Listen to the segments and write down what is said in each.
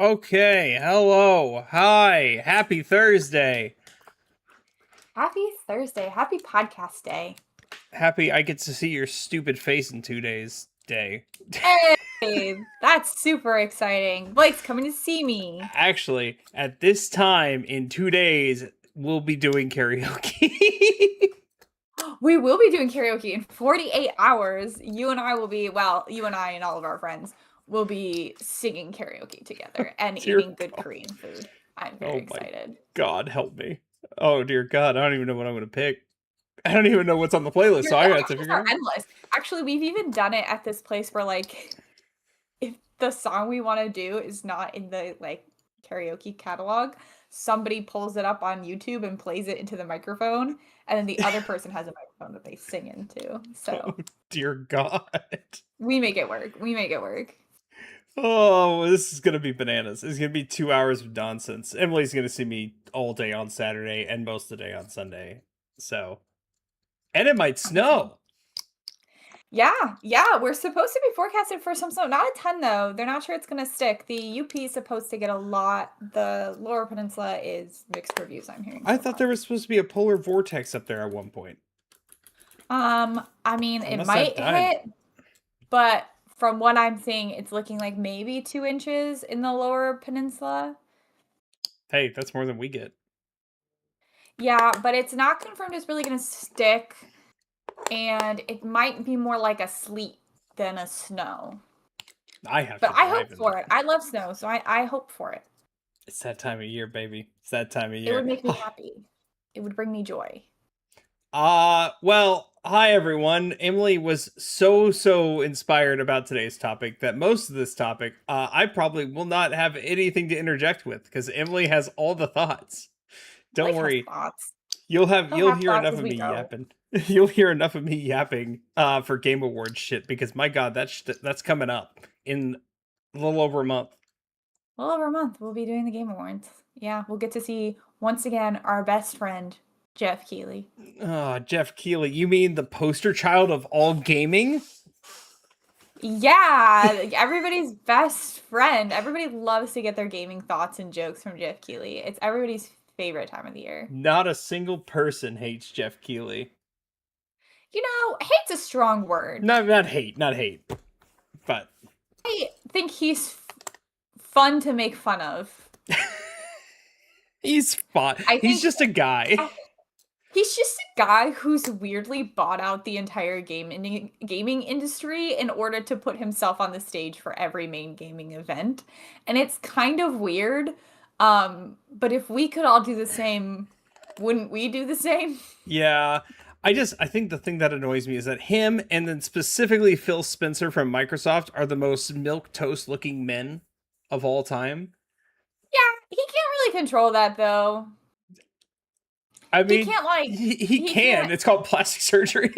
Okay, hello, hi, happy Thursday. Happy Thursday. Happy podcast day. Happy I get to see your stupid face in 2 days day. Hey, that's super exciting. Blake's coming to see me. Actually, at this time in 2 days, we'll be doing karaoke. We will be doing karaoke in 48 hours. You and I will be, well, you and I and all of our friends will be singing karaoke together and Dear eating good God. Korean food. I'm very Oh my excited. God, help me. Oh dear God, I don't even know what I'm gonna pick. I don't even know what's on the playlist, Your so I got to options figure are it out. endless. Actually, we've even done it at this place where, like, if the song we want to do is not in the like karaoke catalog, somebody pulls it up on YouTube and plays it into the microphone, and then the other person has a microphone that they sing into. Oh So dear God. we make it work. We make it work. Oh, this is gonna be bananas. It's gonna be 2 hours of nonsense. Emily's gonna see me all day on Saturday and most of the day on Sunday. So, and it might snow. Yeah, yeah, we're supposed to be forecasted for some snow. Not a ton though. They're not sure it's gonna stick. The UP is supposed to get a lot. The Lower Peninsula is mixed reviews I'm hearing I so thought far. there was supposed to be a polar vortex up there at one point, I mean, it unless that might died. hit, but from what I'm seeing, it's looking like maybe 2 inches in the Lower Peninsula. Hey, that's more than we get. Yeah, but it's not confirmed it's really gonna stick, and it might be more like a sleet than a snow. I have But to I hope drive in it. for it. I love snow, so I hope for it. It's that time of year, baby. It's that time of It year. would make me happy. It would bring me joy. Well, hi everyone. Emily was so inspired about today's topic that most of this topic, I probably will not have anything to interject with because Emily has all the thoughts. Don't Blake has worry. thoughts. He'll You'll have hear thoughts enough as of we me go. yapping. You'll hear enough of me yapping for Game Awards shit because my god, that's coming up in a little over a month. Well, over a month, we'll be doing the Game Awards. Yeah, we'll get to see once again our best friend, Jeff Keighley. Jeff Keighley, you mean the poster child of all gaming? Yeah, like, everybody's best friend. Everybody loves to get their gaming thoughts and jokes from Jeff Keighley. It's everybody's favorite time of the year. Not a single person hates Jeff Keighley. You know, hate's a strong word. Not hate, but I think he's fun to make fun of. he's fine. I He's think just a guy. he's just a guy who's weirdly bought out the entire gaming industry in order to put himself on the stage for every main gaming event. And it's kind of weird. But if we could all do the same, wouldn't we do the same? Yeah. I think the thing that annoys me is that him and then specifically Phil Spencer from Microsoft are the most milk toast looking men of all time. Yeah, he can't really control that though. I He mean, can't like he he can. can't It's called plastic surgery.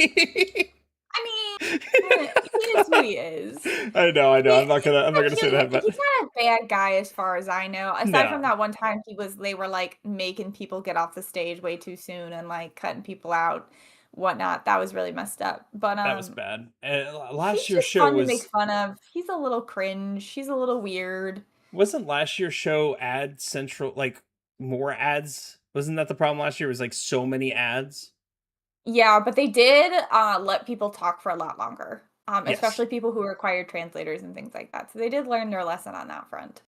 I mean, he is who he is. I know. He I'm not gonna say that, but he's not a bad guy as far as I know. Aside from no, that one time they were like making people get off the stage way too soon and like cutting people out, whatnot. That was really messed up. But that was bad. And last he's year's just show fun to make was fun of. He's a little cringe. He's a little weird. wasn't last year's show ad central, like more ads? Wasn't that the problem last year? It was like so many ads. Yeah, but they did let people talk for a lot longer. Yes. Especially people who required translators and things like that. So they did learn their lesson on that front.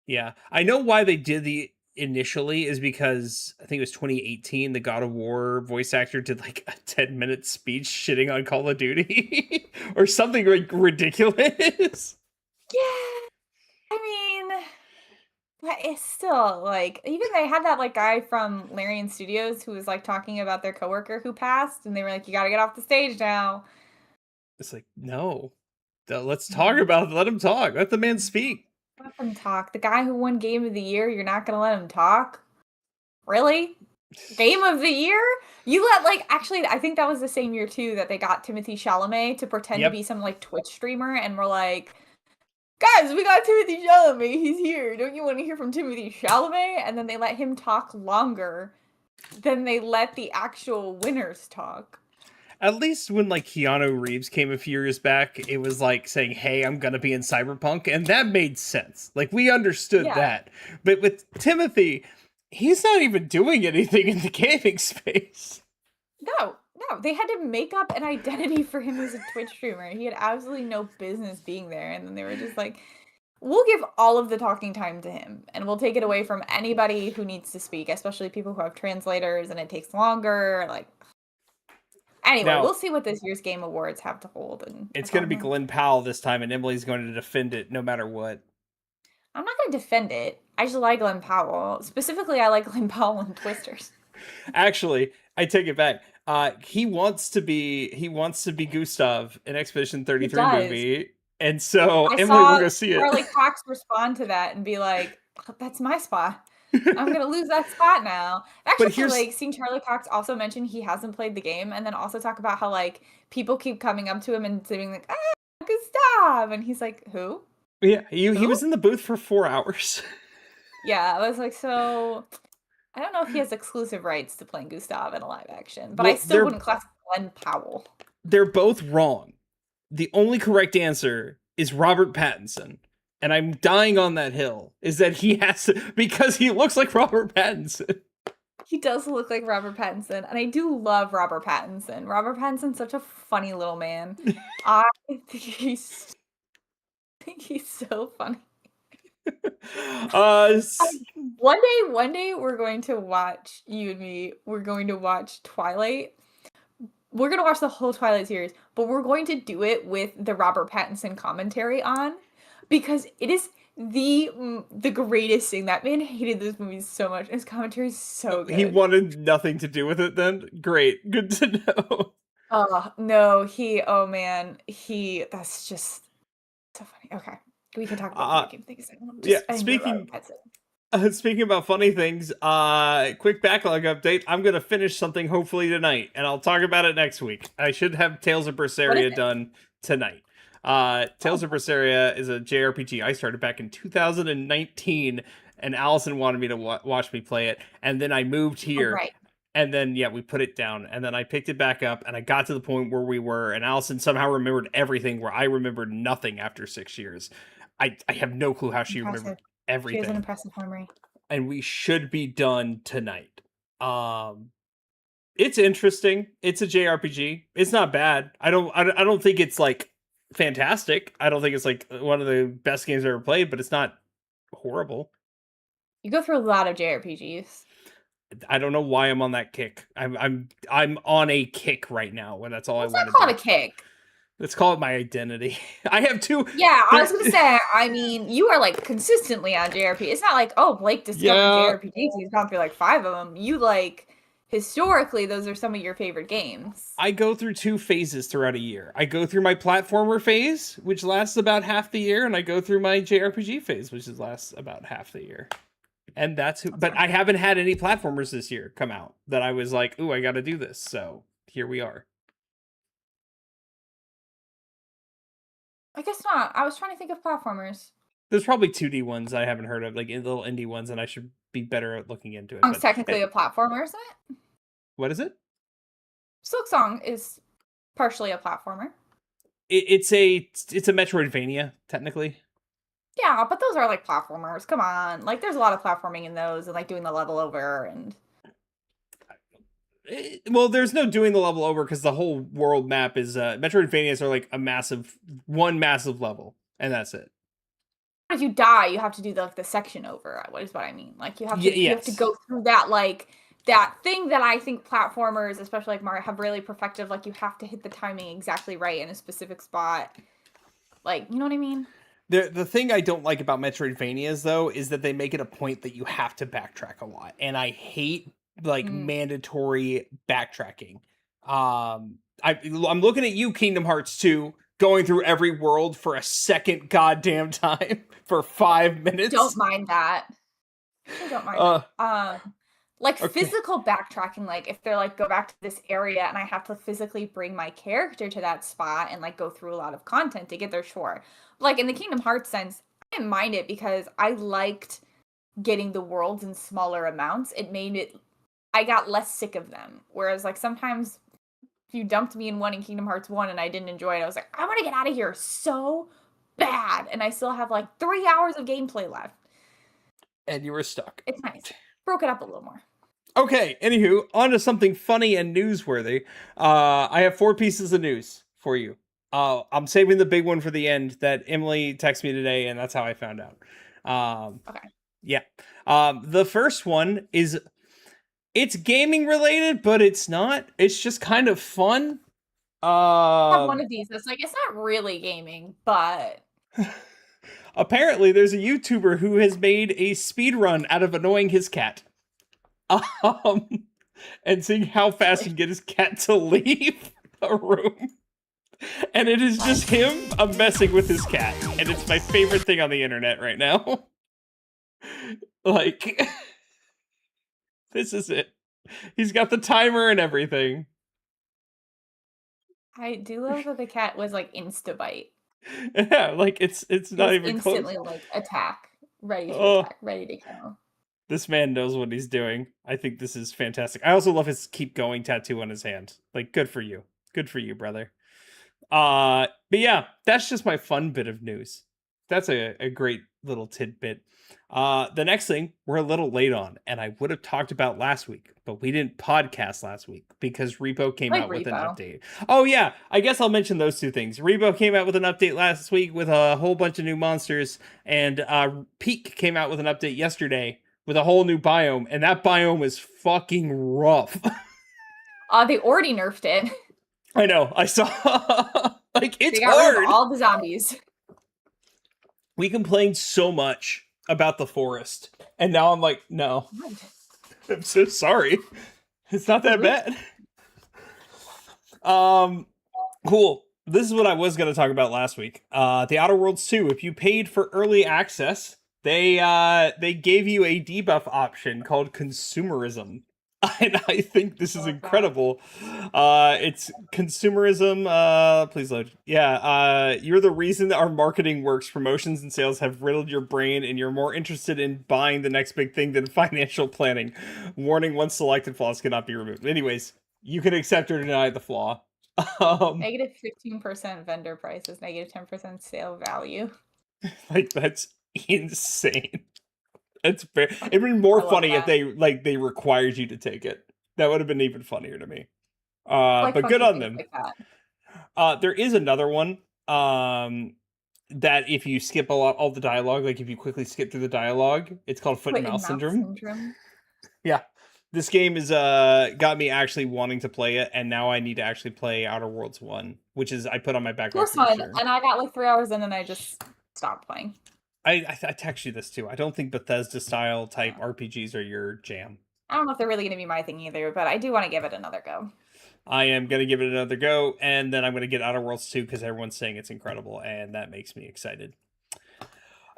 Yeah. I know why they did the initially is because I think it was 2018 the God of War voice actor did like a 10-minute speech shitting on Call of Duty or something like ridiculous. Yeah. I mean, but it's still like even they had that like guy from Larian Studios who was like talking about their coworker who passed, and they were like, "You got to get off the stage now." It's like, no. Let's talk No, about it. Let him talk. Let the man speak. let them talk. The guy who won Game of the Year, you're not gonna let him talk? Really? Game of the Year? You let like actually, I think that was the same year too that they got Timothy Chalamet to pretend to Yep. be some like Twitch streamer, and we're like, guys, we got Timothy Chalamet. He's here. Don't you want to hear from Timothy Chalamet? And then they let him talk longer than they let the actual winners talk. At least when like Keanu Reeves came a few years back, it was like saying, "Hey, I'm gonna be in Cyberpunk," and that made sense. Like we understood Yeah. that. But with Timothy, he's not even doing anything in the gaming space. No, no, they had to make up an identity for him as a Twitch streamer. He had absolutely no business being there, and then they were just like, "We'll give all of the talking time to him, and we'll take it away from anybody who needs to speak, especially people who have translators, and it takes longer." Like, anyway, Now we'll see what this year's Game Awards have to hold in it's about gonna a be month. Glenn Powell this time, and Emily's going to defend it no matter what. I'm not going to defend it. I just like Glenn Powell. Specifically, I like Glenn Powell in Twisters. Actually, I take it back. He wants to be Gustav in Expedition He 33 does. movie, and so I Emily will saw go see it. Charlie Cox respond to that and be like, "Oh, that's my spot. I'm gonna lose that spot now." But Actually, here's like seeing Charlie Cox also mention he hasn't played the game, and then also talk about how like people keep coming up to him and saying like, "Ah, Gustav," and he's like, "Who? yeah, he Who?" was in the booth for 4 hours. Yeah, I was like, so I don't know if he has exclusive rights to playing Gustav in a live action, but I Well, still they're wouldn't class Glenn Powell. they're both wrong. The only correct answer is Robert Pattinson. And I'm dying on that hill. Is that he has to, because he looks like Robert Pattinson. He does look like Robert Pattinson, and I do love Robert Pattinson. Robert Pattinson's such a funny little man. I think he's so funny. Uh, One day we're going to watch you and me. We're going to watch Twilight. We're gonna watch the whole Twilight series, but we're going to do it with the Robert Pattinson commentary on because it is the greatest thing. That man hated this movie so much. His commentary is so he good. wanted nothing to do with it then? Great. Good to know. Oh no, oh man, that's just so funny. Okay, we can talk about Uh, video game things. yeah, I enjoy Robert Pattinson. speaking about funny things, quick backlog update. I'm gonna finish something hopefully tonight, and I'll talk about it next week. I should have Tales of What is Berseria it? done tonight. Tales Oh, of Berseria is a JRPG I started back in 2019, and Allison wanted me to watch me play it, and then I moved oh here, right. and then yeah, we put it down, and then I picked it back up, and I got to the point where we were, and Allison somehow remembered everything, where I remembered nothing after 6 years. I have no clue how she remembered Impressive. She has an everything, impressive memory. and we should be done tonight. It's interesting. It's a JRPG. It's not bad. I don't think it's like fantastic. I don't think it's like one of the best games I've ever played, but it's not horrible. You go through a lot of JRPGs. I don't know why I'm on that kick. I'm on a kick right now, and that's all I Let's want not to call do. it a kick. Let's call it my identity. I have two. Yeah, I was There, gonna say. I mean, you are like consistently on JRPG. It's not like oh Blake discovered yeah, JRPGs. He's gone through like 5 of them. You like historically, those are some of your favorite games. I go through two phases throughout a year. I go through my platformer phase, which lasts about half the year, and I go through my JRPG phase, which lasts about half the year. And that's who. That's But fine. I haven't had any platformers this year come out that I was like, "Ooh, I got to do this." So here we are. I guess not. I was trying to think of platformers. There's probably 2D ones I haven't heard of, like little indie ones, and I should be better at looking into it. Song's But technically a platformer, isn't it? what is it? Silksong is partially a platformer. It's a Metroidvania technically. Yeah, but those are like platformers. Come on. Like there's a lot of platforming in those and like doing the level over and Well, there's no doing the level over because the whole world map is Metroidvanias are like one massive level, and that's it. if you die, you have to do the section over. What is what I mean? Like you have to Yes, go through that like that thing that I think platformers, especially like Mario, have really perfected. Like you have to hit the timing exactly right in a specific spot. Like you know what I mean? the thing I don't like about Metroidvanias though is that they make it a point that you have to backtrack a lot, and I hate like Mm. mandatory backtracking. I'm looking at you, Kingdom Hearts 2, going through every world for a second goddamn time for 5 minutes. Don't mind that. Actually, don't mind Uh, that. Like okay. physical backtracking, like if they're like go back to this area and I have to physically bring my character to that spot and like go through a lot of content to get there, sure. Like in the Kingdom Hearts sense, I didn't mind it because I liked getting the worlds in smaller amounts. It made it I got less sick of them. Whereas like sometimes you dumped me in one in Kingdom Hearts 1 and I didn't enjoy it, I was like, I want to get out of here so bad. And I still have like 3 hours of gameplay left. And you were stuck. It's nice. Broke it up a little more. Okay, anywho, on to something funny and newsworthy. I have 4 pieces of news for you. I'm saving the big one for the end that Emily texted me today, and that's how I found out. Okay. Yeah. The first one is, it's gaming related, but it's not. It's just kind of fun. I have one of these that's like, it's not really gaming, but apparently there's a YouTuber who has made a speed run out of annoying his cat. And seeing how fast he can get his cat to leave a room. And it is just him messing with his cat. And it's my favorite thing on the internet right now. Like, this is it. He's got the timer and everything. I do love that the cat was like insta-bite. Yeah, like it's not even instantly close. like attack, ready to attack, ready to kill. This man knows what he's doing. I think this is fantastic. I also love his keep going tattoo on his hand. Like, good for you. Good for you, brother. But yeah, that's just my fun bit of news. That's a great little tidbit. The next thing we're a little late on, and I would have talked about last week, but we didn't podcast last week because Repo came out with an update. Oh yeah, I guess I'll mention those 2 things. Repo came out with an update last week with a whole bunch of new monsters, and Peak came out with an update yesterday with a whole new biome, and that biome is fucking rough. They already nerfed it. I know. I saw. Like, it's they got hard. rid of all the zombies. We complained so much about the forest, and now I'm like, no. I'm so sorry. It's not that bad. Cool. This is what I was going to talk about last week. The Outer Worlds 2. If you paid for early access, they gave you a debuff option called consumerism. And I think this is incredible. It's consumerism. Please load. Yeah. You're the reason that our marketing works. Promotions and sales have riddled your brain, and you're more interested in buying the next big thing than financial planning. Warning: once selected, flaws cannot be removed. Anyways, you can accept or deny the flaw. Negative 15% vendor prices, negative 10% sale value. Like, that's insane. It's fair. It'd been more funny if they required you to take it. That would have been even funnier to me. But good on them. Like there is another one that if you skip all the dialogue, like if you quickly skip through the dialogue, it's called foot and mouth syndrome. Yeah. This game is got me actually wanting to play it, and now I need to actually play Outer Worlds 1, which is I put on my backlog. And I got like 3 hours in and I just stopped playing. I text you this too. I don't think Bethesda style type RPGs are your jam. I don't know if they're really going to be my thing either, but I do want to give it another go. I am going to give it another go, and then I'm going to get Outer Worlds 2 because everyone's saying it's incredible, and that makes me excited.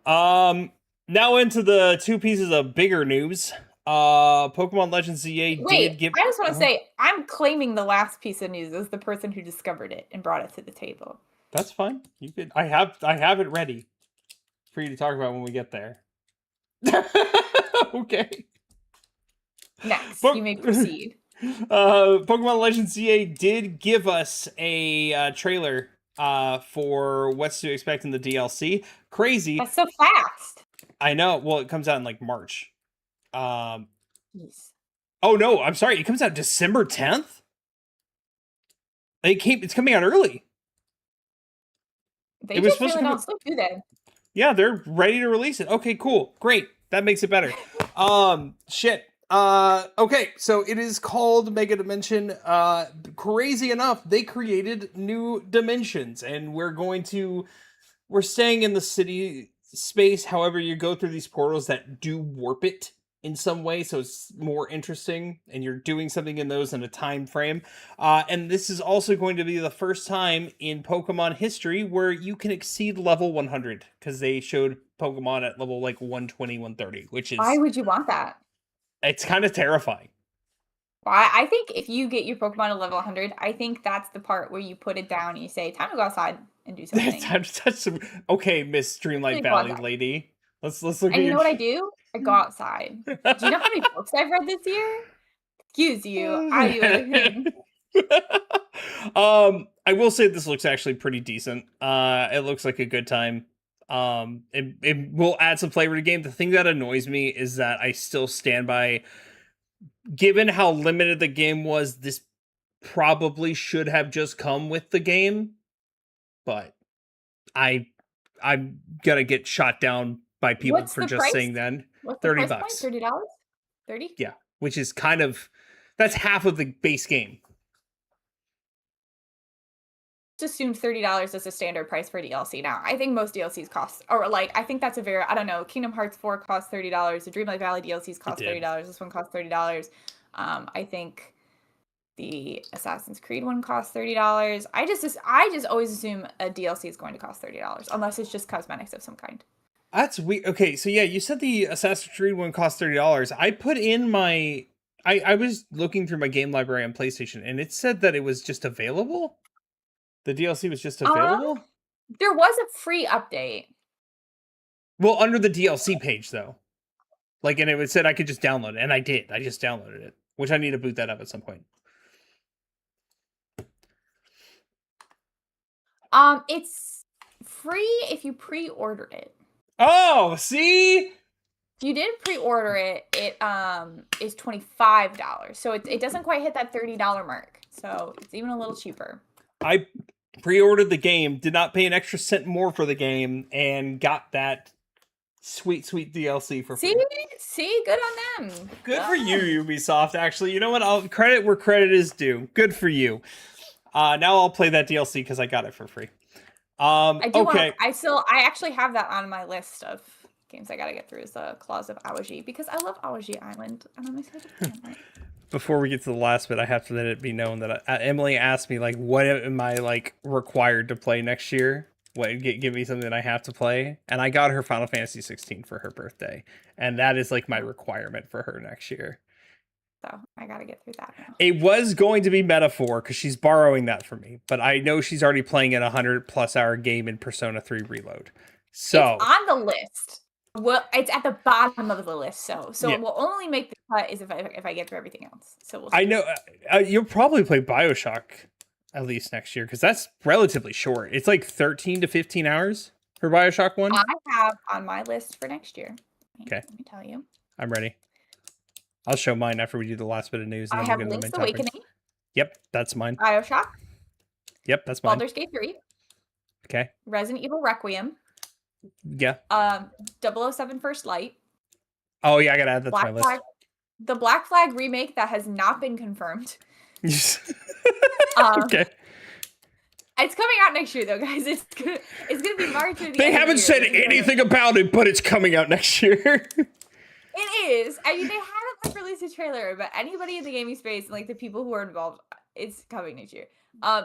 Now into the 2 pieces of bigger news. Pokemon Legends ZA did give... I just want to say, I'm claiming the last piece of news as the person who discovered it and brought it to the table. That's fine. You could. I have it ready for you to talk about when we get there. Okay. Next, you may proceed. Pokemon Legends ZA did give us a trailer for what's to expect in the DLC. Crazy. That's so fast. I know. Well, it comes out in like March. Jeez. Oh no, I'm sorry. It comes out December 10th. It's coming out early. They just really don't sleep, do they? Yeah, they're ready to release it. Okay, cool. Great. That makes it better. Shit. Okay, so it is called Mega Dimension. Crazy enough, they created new dimensions, and we're staying in the city space. However, you go through these portals that do warp it in some way, so it's more interesting, and you're doing something in those in a time frame. And this is also going to be the first time in Pokemon history where you can exceed level 100, because they showed Pokemon at level like 120, 130, which is... Why would you want that? It's kind of terrifying. Well, I think if you get your Pokemon to level 100, I think that's the part where you put it down and you say, time to go outside and do something. Time to touch some... Okay, Miss Dreamlight Valley lady. Let's look at And you know what I do? I go outside. Do you know how many books I've read this year? Excuse you. Are you a thing? I will say this looks actually pretty decent. It looks like a good time. It will add some flavor to the game. The thing that annoys me is that I still stand by, given how limited the game was, this probably should have just come with the game, but I I'm gonna get shot down by people What's for the just price? saying then What's the 30 price point? bucks. $30? 30? Yeah, which is kind of, that's half of the base game. Just assumed $30 is a standard price for DLC now. I think most DLCs cost, or like, I think that's a very, I don't know, Kingdom Hearts 4 costs $30, the Dreamlight Valley DLCs cost $30, this one costs $30. I think the Assassin's Creed one costs $30. I just always assume a DLC is going to cost $30, unless it's just cosmetics of some kind. That's weird. Okay, so yeah, you said the Assassin's Creed one cost $30. I put in my, I was looking through my game library on PlayStation, and it said that it was just available. The DLC was just available? There was a free update. Well, under the DLC page, though. Like, and it said I could just download it, and I did. I just downloaded it, which I need to boot that up at some point. It's free if you pre-ordered it. Oh, see? If you did pre-order it, it is $25. So it doesn't quite hit that $30 mark. So it's even a little cheaper. I pre-ordered the game, did not pay an extra cent more for the game, and got that sweet DLC for free. See, good on them. Good for you, Ubisoft. Actually, you know what? I'll credit where credit is due. Good for you. Now I'll play that DLC because I got it for free. Okay. I actually have that on my list of games I gotta get through, is the Claws of Awaji, because I love Awaji Island and I'm excited to play it. Before we get to the last bit, I have to let it be known that Emily asked me, like, what am I, like, required to play next year? What, give me something that I have to play? And I got her Final Fantasy 16 for her birthday. And that is, like, my requirement for her next year. So I gotta get through that now. It was going to be Metaphor, because she's borrowing that from me. But I know she's already playing a 100+ hour game in Persona 3 Reload. So it's on the list. Well, it's at the bottom of the list, so yeah. It will only make the cut is if I get through everything else. So we'll see. I know you'll probably play BioShock at least next year, because that's relatively short. It's like 13 to 15 hours for BioShock 1. I have on my list for next year. Okay, let me tell you. I'm ready. I'll show mine after we do the last bit of news. And I have Link's Awakening. Yep, that's mine. BioShock. Yep, that's mine. Baldur's Gate 3. Okay. Resident Evil Requiem. Yeah. 007 First Light. Oh yeah, I gotta add that to my list. The Black Flag remake that has not been confirmed. Okay. It's coming out next year, though, guys. It's gonna be March. They haven't said anything about it, but it's coming out next year. It is. I mean, they haven't released a trailer, but anybody in the gaming space and like the people who are involved, it's coming next year.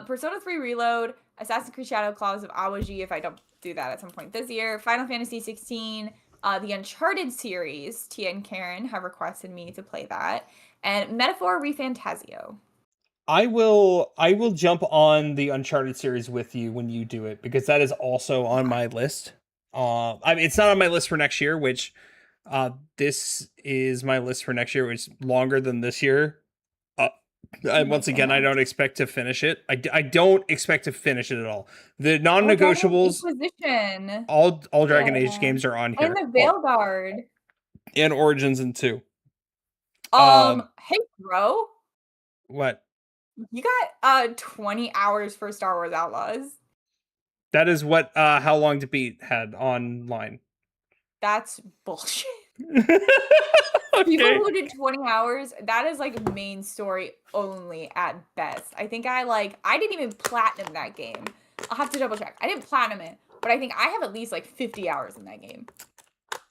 Persona 3 Reload, Assassin's Creed Shadow Claws of Awaji, if I don't do that at some point this year, Final Fantasy 16, the Uncharted series, Tia and Karen have requested me to play that, and Metaphor ReFantazio. I will jump on the Uncharted series with you when you do it, because that is also on my list. I mean, it's not on my list for next year, which this is my list for next year, which is longer than this year. And once again, I don't expect to finish it. I don't expect to finish it at all. The non-negotiables, all Dragon Age games are on here. And the Veilguard. And Origins in 2. Hey, bro. What? You got 20 hours for Star Wars Outlaws. That is what How Long to Beat had online. That's bullshit. Okay. People who did 20 hours, that is like main story only at best. I think I didn't even platinum that game. I'll have to double check. I didn't platinum it, but I think I have at least like 50 hours in that game.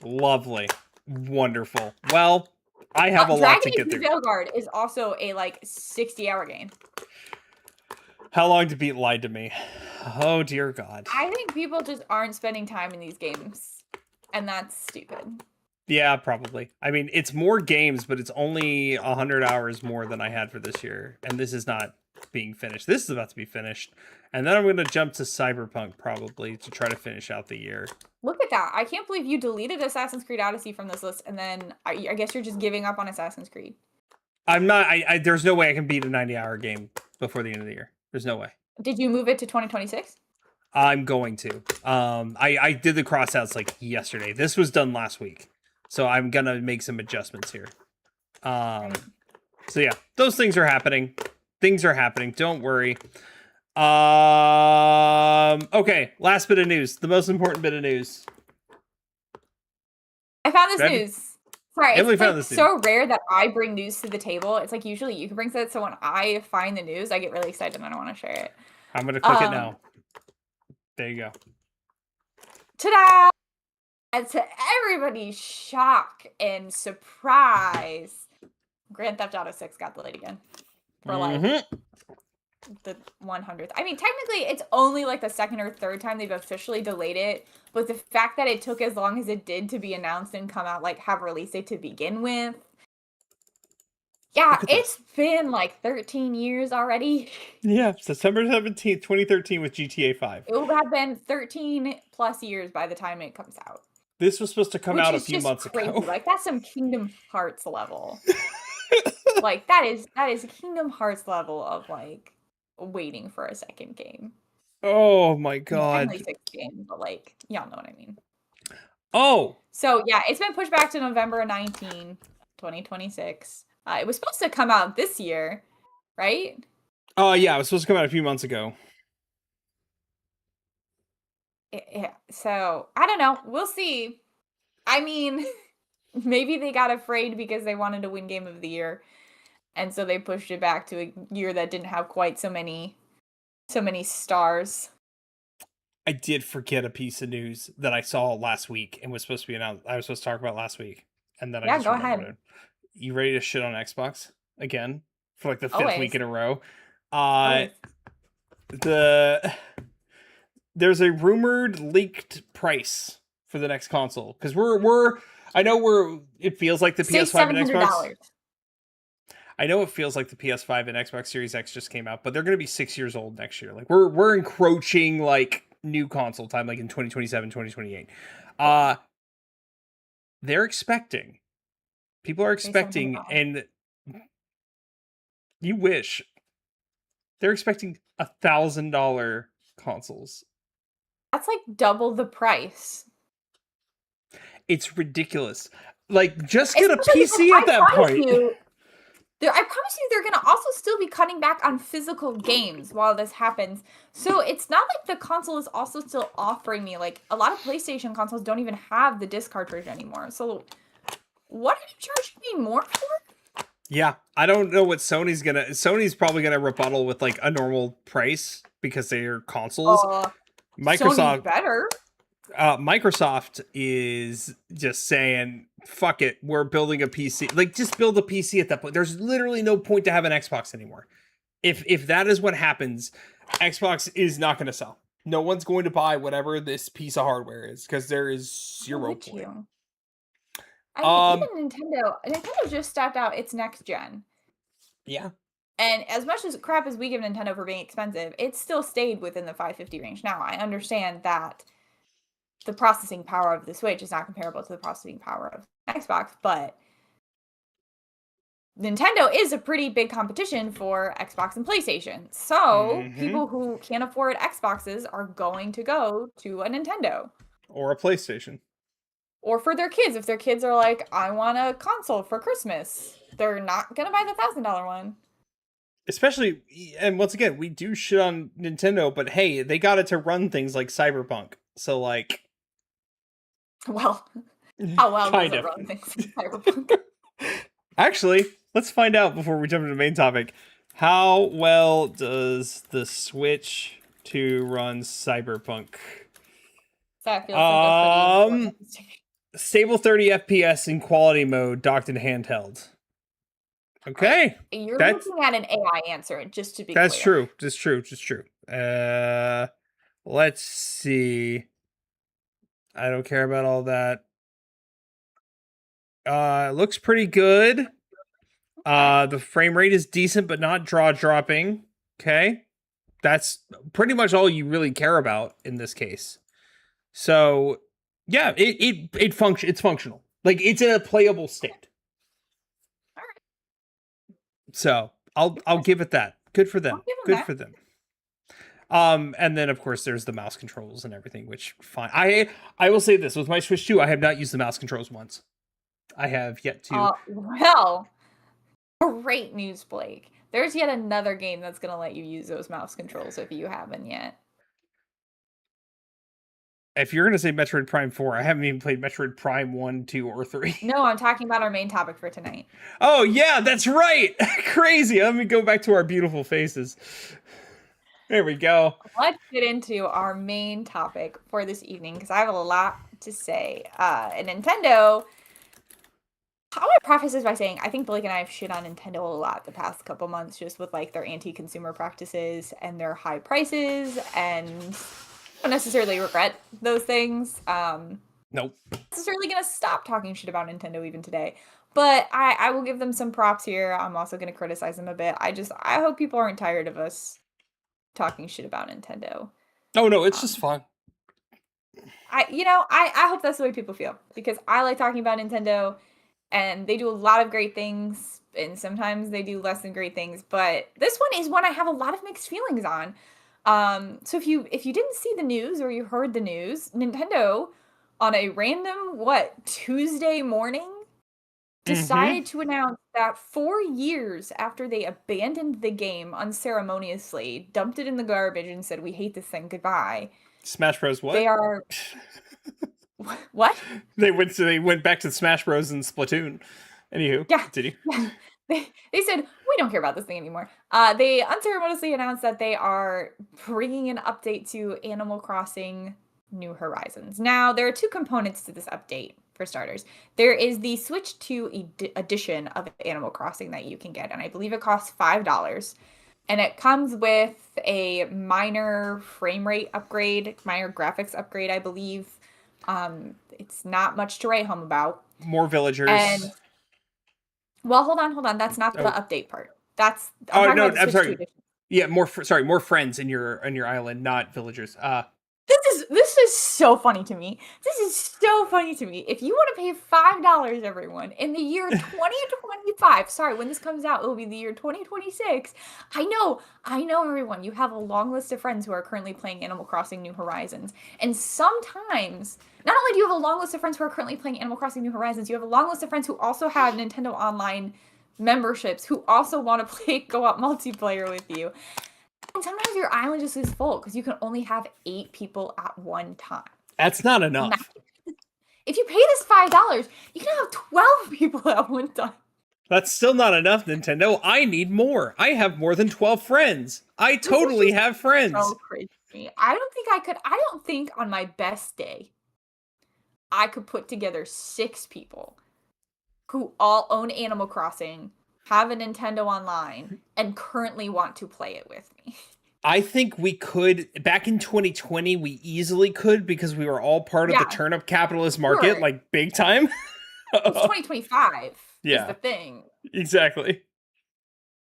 Lovely. Wonderful. Well, I have a lot to get through. Dragon Age Veilguard is also a like 60-hour game. How Long to Beat lied to me. Oh dear God. I think people just aren't spending time in these games, and that's stupid. Yeah, probably. I mean, it's more games, but it's only 100 hours more than I had for this year. And this is not being finished. This is about to be finished. And then I'm going to jump to Cyberpunk probably to try to finish out the year. Look at that. I can't believe you deleted Assassin's Creed Odyssey from this list. And then I guess you're just giving up on Assassin's Creed. I'm not. There's no way I can beat a 90-hour game before the end of the year. There's no way. Did you move it to 2026? I'm going to. I did the crossouts like yesterday. This was done last week, so I'm gonna make some adjustments here. Right. So yeah, those things are happening. Things are happening. Don't worry. Okay, last bit of news. The most important bit of news. I found this Ready? news. Sorry, Emily it's found like this so rare that I bring news to the table. It's like usually you can bring it, so when I find the news, I get really excited and I want to share it. I'm gonna click it now. There you go. Ta-da! And to everybody's shock and surprise, Grand Theft Auto 6 got delayed again for like the 100th. I mean, technically, it's only like the second or third time they've officially delayed it, but the fact that it took as long as it did to be announced and come out, like, have a release date to begin with. Yeah, it's been like 13 years already. Yeah, September 17th, 2013 with GTA 5. It will have been 13 plus years by the time it comes out. This was supposed to come out a few months ago. Like, that's some Kingdom Hearts level. Like, that is Kingdom Hearts level of, like, waiting for a second game. Oh my god. Technically 6 games, but like, y'all know what I mean. Oh! So yeah, it's been pushed back to November 19, 2026. It was supposed to come out this year, right? Oh yeah, it was supposed to come out a few months ago. Yeah, so I don't know. We'll see. I mean, maybe they got afraid because they wanted to win Game of the Year. And so they pushed it back to a year that didn't have quite so many stars. I did forget a piece of news that I saw last week and was supposed to be announced. I was supposed to talk about last week, and then I just remembered it. You ready to shit on Xbox again for like the 5th week in a row? There's a rumored leaked price for the next console because it feels like the PS5 and Xbox. I know it feels like the PS5 and Xbox Series X just came out, but they're going to be 6 years old next year. Like we're encroaching like new console time, like in 2027, 2028. People are expecting, and you wish they're expecting $1,000 consoles. That's like double the price. It's ridiculous. Like, just get a PC at that point. I promise you they're going to also still be cutting back on physical games while this happens. So it's not like the console is also still offering me, like, a lot of PlayStation consoles don't even have the disc cartridge anymore. So what are you charging me more for? Yeah, I don't know what Sony's probably going to rebuttal with, like, a normal price because they're consoles. Sony's better. Microsoft is just saying, fuck it, we're building a PC. Like, just build a PC at that point. There's literally no point to have an Xbox anymore. If that is what happens, Xbox is not going to sell. No one's going to buy whatever this piece of hardware is because there is zero point. I mean, even Nintendo just stepped out its next gen. Yeah. And as much as crap as we give Nintendo for being expensive, it still stayed within the $550 range. Now, I understand that the processing power of the Switch is not comparable to the processing power of Xbox, but Nintendo is a pretty big competition for Xbox and PlayStation. So people who can't afford Xboxes are going to go to a Nintendo. Or a PlayStation. Or for their kids. If their kids are like, I want a console for Christmas, they're not going to buy the $1,000 one. Especially, and once again, we do shit on Nintendo, but hey, they got it to run things like Cyberpunk. So, like... Well, how well does it run things like Cyberpunk? Actually, let's find out before we jump into the main topic. How well does the Switch 2 run Cyberpunk? Stable 30 FPS in quality mode, docked in handheld. Okay. You're looking at an AI answer, just to be clear. True. Just true. Let's see. I don't care about all that. Looks pretty good. The frame rate is decent, but not dropping. Okay. That's pretty much all you really care about in this case. So yeah, it's functional. Like, it's in a playable state. All right. So I'll give it that. Good for them. Good for them. And then of course there's the mouse controls and everything, which fine. I will say this with my Switch 2, I have not used the mouse controls once. I have yet to. Well, great news, Blake. There's yet another game that's gonna let you use those mouse controls if you haven't yet. If you're gonna say Metroid Prime 4, I haven't even played Metroid Prime 1, 2, or 3. No, I'm talking about our main topic for tonight. Oh yeah, that's right. Crazy. Let me go back to our beautiful faces. There we go. Let's get into our main topic for this evening because I have a lot to say. And Nintendo. I want to preface this by saying I think Blake and I have shit on Nintendo a lot the past couple months, just with like their anti-consumer practices and their high prices, and I don't necessarily regret those things. Nope. Necessarily gonna stop talking shit about Nintendo even today, but I will give them some props here. I'm also gonna criticize them a bit. I hope people aren't tired of us talking shit about Nintendo. Oh no, it's just fun. I hope that's the way people feel because I like talking about Nintendo. And they do a lot of great things, and sometimes they do less than great things. But this one is one I have a lot of mixed feelings on. So if you didn't see the news or you heard the news, Nintendo on a random Tuesday morning decided to announce that 4 years after they abandoned the game unceremoniously, dumped it in the garbage, and said we hate this thing, goodbye. Smash Bros. What? They are. What? They went back to Smash Bros. And Splatoon. Anywho, yeah, continue. Yeah. They said we don't care about this thing anymore. They unceremoniously announced that they are bringing an update to Animal Crossing New Horizons. Now there are two components to this update. For starters, there is the Switch 2 edition of Animal Crossing that you can get, and I believe it costs $5. And it comes with a minor frame rate upgrade, minor graphics upgrade, I believe. It's not much to write home about. More villagers. And well, hold on. That's not the update part. That's I'm sorry. Yeah, more friends in your island, not villagers. This is so funny to me. This is so funny to me. If you want to pay $5, everyone, in the year 2025, sorry, when this comes out, it will be the year 2026. I know, everyone. You have a long list of friends who are currently playing Animal Crossing New Horizons, and sometimes, not only do you have a long list of friends who are currently playing Animal Crossing New Horizons, you have a long list of friends who also have Nintendo Online memberships who also want to play co-op multiplayer with you. And sometimes your island just is full because you can only have 8 people at one time. That's not enough. If you pay this $5, you can have 12 people at one time. That's still not enough, Nintendo. I need more. I have more than 12 friends. I totally have friends. So crazy. I don't think on my best day, I could put together 6 people who all own Animal Crossing, have a Nintendo Online, and currently want to play it with me. I think we could, back in 2020, we easily could because we were all part of the turnip capitalist market, like big time. It's 2025 is the thing. Exactly.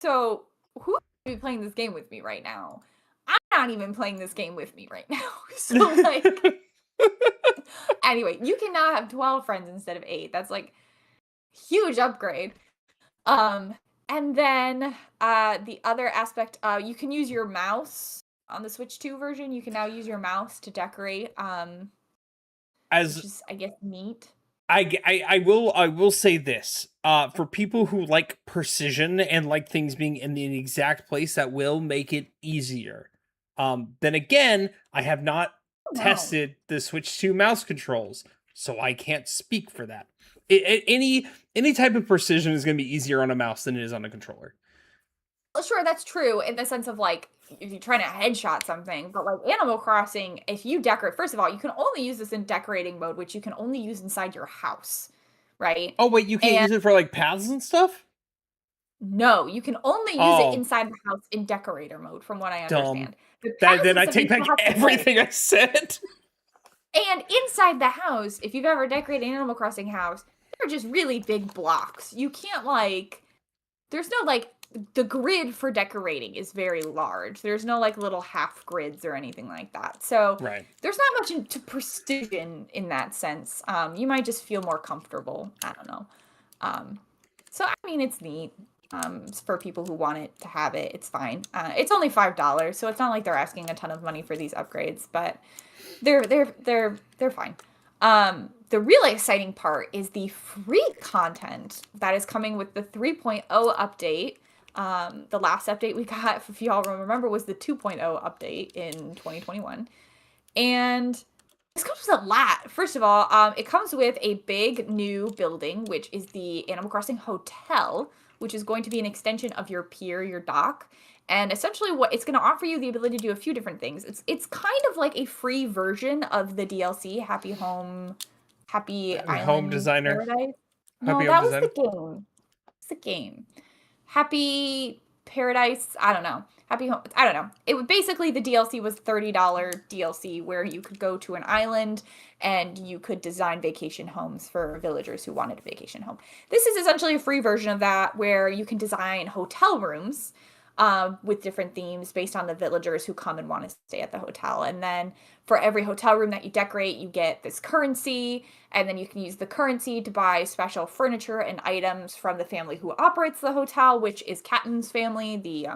So, who would be playing this game with me right now? I'm not even playing this game with me right now. So, like, anyway, you can now have 12 friends instead of 8. That's like huge upgrade. And then the other aspect, you can use your mouse on the Switch 2 version. You can now use your mouse to decorate, which is, I guess, neat. I will say this, for people who like precision and like things being in the exact place, that will make it easier. Then again, I have not tested the Switch 2 mouse controls, so I can't speak for that. Any type of precision is going to be easier on a mouse than it is on a controller. Well, sure, that's true in the sense of like if you're trying to headshot something, but like Animal Crossing, if you decorate, first of all, you can only use this in decorating mode, which you can only use inside your house, right? Oh wait, you can't use it for like paths and stuff? No, you can only use it inside the house in decorator mode, from what I understand. Then I take back everything I said. And inside the house, if you've ever decorated an Animal Crossing house, they're just really big blocks. You can't there's no the grid for decorating is very large. There's no little half grids or anything like that. So there's not much into precision in that sense. You might just feel more comfortable. I don't know. So I mean, it's neat. For people who want it to have it, it's fine. It's only $5, so it's not like they're asking a ton of money for these upgrades, but they're fine. The really exciting part is the free content that is coming with the 3.0 update. The last update we got, if y'all remember, was the 2.0 update in 2021. And this comes with a lot. First of all, it comes with a big new building, which is the Animal Crossing Hotel, which is going to be an extension of your pier, your dock. And essentially what it's going to offer you the ability to do a few different things. It's kind of like a free version of the DLC, Happy Home Island designer. Paradise. No, Happy home that was the designer. game. It's the game. Happy Paradise. I don't know. Happy Home. I don't know. It was basically the DLC was $30 DLC where you could go to an island and you could design vacation homes for villagers who wanted a vacation home. This is essentially a free version of that where you can design hotel rooms with different themes based on the villagers who come and want to stay at the hotel. And then for every hotel room that you decorate, you get this currency, and then you can use the currency to buy special furniture and items from the family who operates the hotel, which is Catton's family, the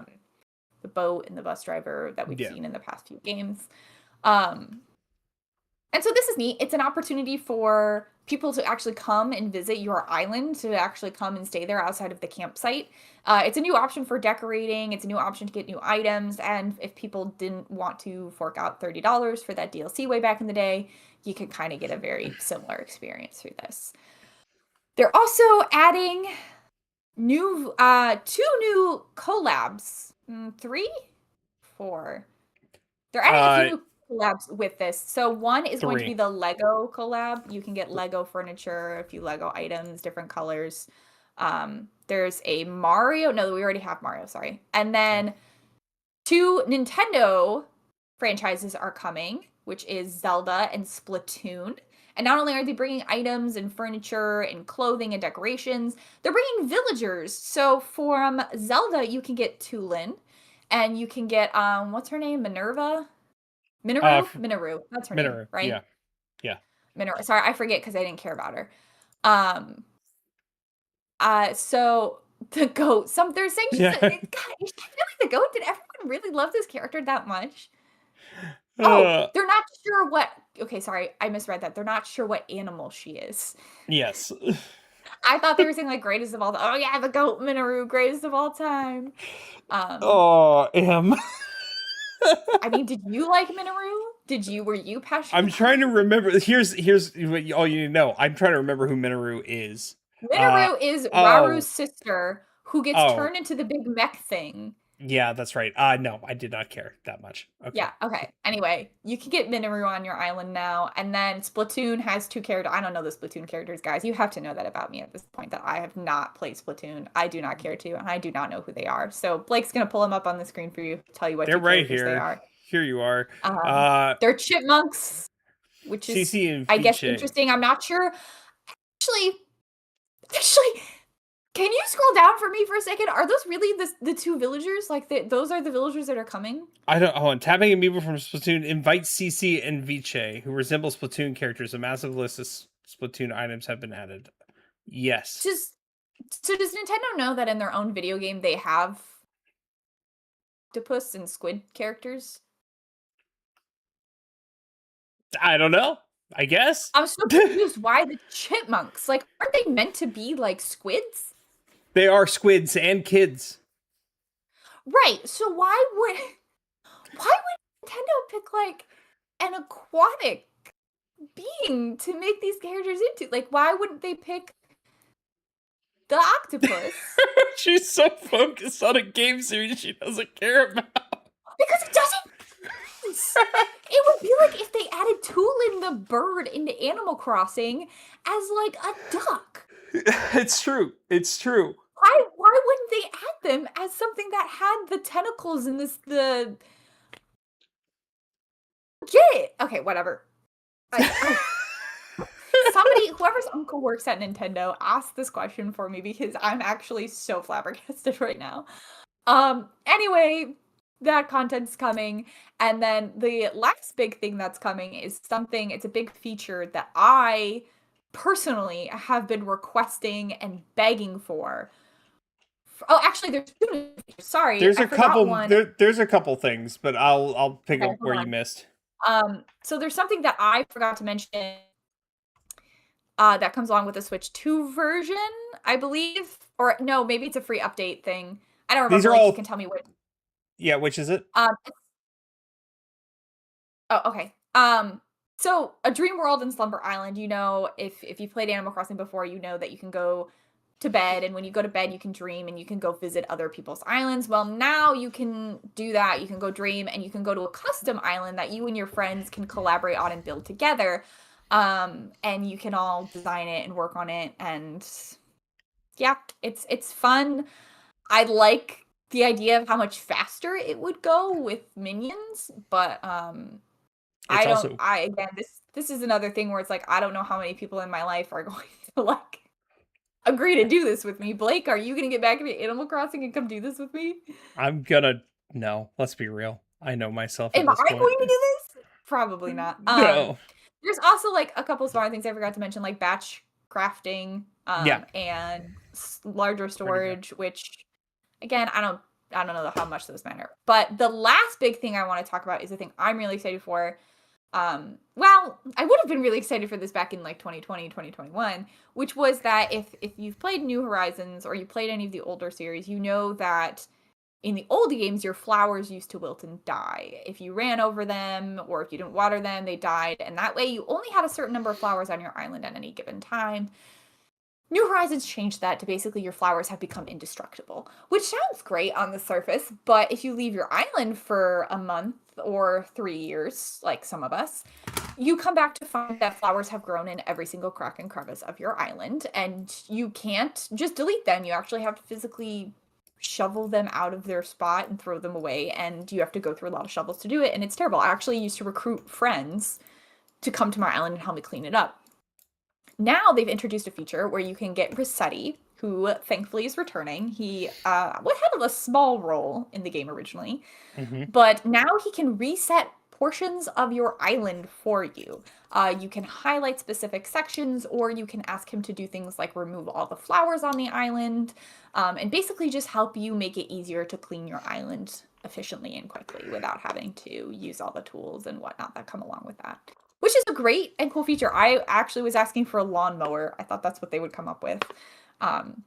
boat and the bus driver that we've Yeah. seen in the past few games. And so this is neat. It's an opportunity for people to actually come and visit your island, to actually come and stay there outside of the campsite. It's a new option for decorating. It's a new option to get new items. And if people didn't want to fork out $30 for that DLC way back in the day, you could kind of get a very similar experience through this. They're also adding two new collabs. Three? Four. They're adding a few new collabs with this. So one is going to be the Lego collab. You can get Lego furniture, a few Lego items, different colors. There's a Mario. No, we already have Mario, sorry. And then two Nintendo franchises are coming, which is Zelda and Splatoon. And not only are they bringing items and furniture and clothing and decorations, they're bringing villagers. So from Zelda, you can get Tulin, and you can get what's her name? Minerva? Minoru. That's her name, right? Yeah. Minoru. Sorry, I forget because I didn't care about her. So the goat. They're saying she's God, is she really the goat? Did everyone really love this character that much? Oh, they're not sure what. Okay, sorry, I misread that. They're not sure what animal she is. Yes. I thought they were saying like greatest of all. Oh yeah, the goat Minoru, greatest of all time. I mean, did you like Minoru? Were you passionate? I'm trying to remember. Here's what all you need to know. I'm trying to remember who Minoru is. Minoru is Raru's sister who gets turned into the big mech thing. Yeah, that's right. No, I did not care that much. Okay. Yeah, okay. Anyway, you can get Minoru on your island now, and then Splatoon has two characters. I don't know the Splatoon characters, guys. You have to know that about me at this point, that I have not played Splatoon. I do not care to, and I do not know who they are. So Blake's going to pull them up on the screen for you, tell you what they're two right characters here. they are. Here you are. They're chipmunks, which is, I guess, interesting. I'm not sure. Actually, can you scroll down for me for a second? Are those really the two villagers? Like, those are the villagers that are coming? I don't. Oh, and tapping amiibo from Splatoon invites CC and Viche, who resemble Splatoon characters. A massive list of Splatoon items have been added. Yes. So does Nintendo know that in their own video game they have octopus and squid characters? I don't know. I guess. I'm so confused. Why the chipmunks? Like, aren't they meant to be like squids? They are squids and kids. Right. So why would Nintendo pick like an aquatic being to make these characters into? Like, why wouldn't they pick the octopus? She's so focused on a game series she doesn't care about. Because it doesn't. It would be like if they added Tulin the bird into Animal Crossing as like a duck. It's true. It's true. Why wouldn't they add them as something that had the tentacles and the get it? Okay, whatever. Whoever's uncle works at Nintendo, ask this question for me because I'm actually so flabbergasted right now. Anyway, that content's coming. And then the last big thing that's coming is it's a big feature that I personally have been requesting and begging for Oh, actually, there's two new features. Sorry, There's I a forgot couple one. there's a couple things, but I'll pick Okay, up hold where you on. missed. So there's something that I forgot to mention that comes along with the Switch 2 version, I believe. Or no, maybe it's a free update thing. I don't These remember. are Like, you can all tell me what. yeah, which is it? Oh, okay. So a Dream World and Slumber Island, if you've played Animal Crossing before, you know that you can go to bed, and when you go to bed, you can dream and you can go visit other people's islands. Well, now you can do that. You can go dream and you can go to a custom island that you and your friends can collaborate on and build together. And you can all design it and work on it, and yeah, it's fun. I like the idea of how much faster it would go with minions, but It's also again, this is another thing where it's like I don't know how many people in my life are going to like agree to do this with me. Blake, are you gonna get back into Animal Crossing and come do this with me? I'm gonna no, let's be real. I know myself at Am I this point. going to do this? Probably not. No. There's also like a couple smaller things I forgot to mention, like batch crafting, Yeah. and larger Pretty good. storage, which again, I don't know how much those matter. But the last big thing I want to talk about is the thing I'm really excited for. Well, I would have been really excited for this back in like 2020, 2021, which was that if you've played New Horizons or you played any of the older series, you know that in the old games, your flowers used to wilt and die. If you ran over them or if you didn't water them, they died. And that way, you only had a certain number of flowers on your island at any given time. New Horizons changed that to basically your flowers have become indestructible, which sounds great on the surface, but if you leave your island for a month or 3 years, like some of us, you come back to find that flowers have grown in every single crack and crevice of your island, and you can't just delete them. You actually have to physically shovel them out of their spot and throw them away, and you have to go through a lot of shovels to do it, and it's terrible. I actually used to recruit friends to come to my island and help me clean it up. Now they've introduced a feature where you can get Rossetti, who thankfully is returning. He had a small role in the game originally, Hmm. but now he can reset portions of your island for you. You can highlight specific sections, or you can ask him to do things like remove all the flowers on the island, and basically just help you make it easier to clean your island efficiently and quickly without having to use all the tools and whatnot that come along with that. Which is a great and cool feature. I actually was asking for a lawnmower. I thought that's what they would come up with. Um,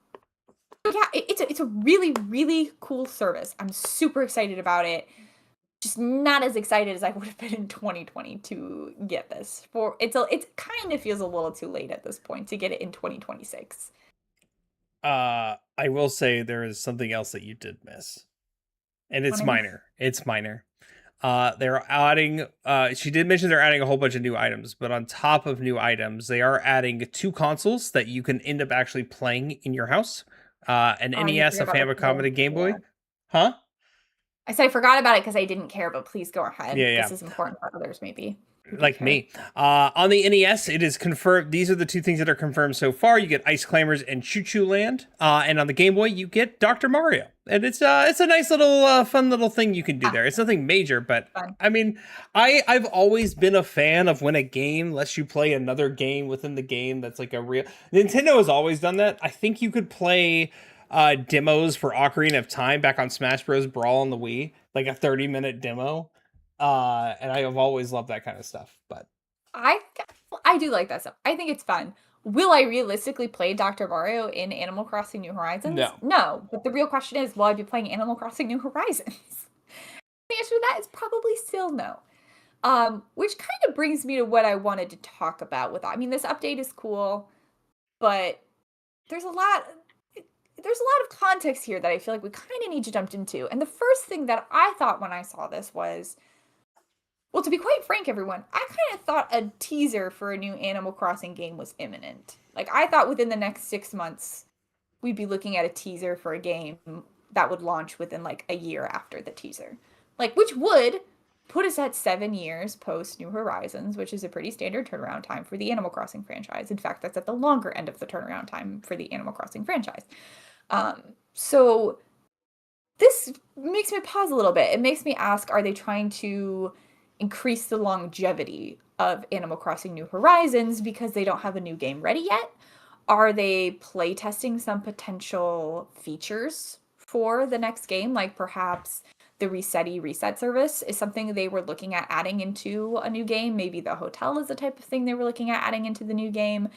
yeah, it's a really, really cool service. I'm super excited about it. Just not as excited as I would have been in 2020 to get this. It kind of feels a little too late at this point to get it in 2026. I will say there is something else that you did miss. And it's Funny. minor. It's minor. They're adding she did mention they're adding a whole bunch of new items, but on top of new items, they are adding two consoles that you can end up actually playing in your house. An Oh, you NES, forget a about the Famicom, and poll. a Game Yeah. Boy. Huh? I said I forgot about it because I didn't care, but please go ahead. Yeah, yeah. This is important for others, maybe, who do Like care. me. On the NES, it is confirmed. These are the two things that are confirmed so far. You get Ice Climbers and Choo Choo Land. And on the Game Boy, you get Dr. Mario. And it's a nice little fun little thing you can do Ah, there. It's nothing major, but fun. I mean, I've always been a fan of when a game lets you play another game within the game that's like a real Nintendo has always done that. I think you could play demos for Ocarina of Time back on Smash Bros. Brawl on the Wii, like a 30-minute demo. And I have always loved that kind of stuff. But I I do like that stuff. I think it's fun. Will I realistically play Dr. Mario in Animal Crossing New Horizons? no. No. But the real question is, will I be playing Animal Crossing New Horizons? The answer to that is probably still no. Which kind of brings me to what I wanted to talk about with I mean, this update is cool, but there's a lot there's a lot of context here that I feel like we kind of need to jump into. And the first thing that I thought when I saw this was, well, to be quite frank, everyone, I kind of thought a teaser for a new Animal Crossing game was imminent. Like, I thought within the next 6 months, we'd be looking at a teaser for a game that would launch within like a year after the teaser. Like, which would put us at 7 years post New Horizons, which is a pretty standard turnaround time for the Animal Crossing franchise. In fact, that's at the longer end of the turnaround time for the Animal Crossing franchise. So this makes me pause a little bit. It makes me ask, are they trying to increase the longevity of Animal Crossing New Horizons because they don't have a new game ready yet? Are they playtesting some potential features for the next game, like perhaps the reset service is something they were looking at adding into a new game. Maybe the hotel is the type of thing they were looking at adding into the new game.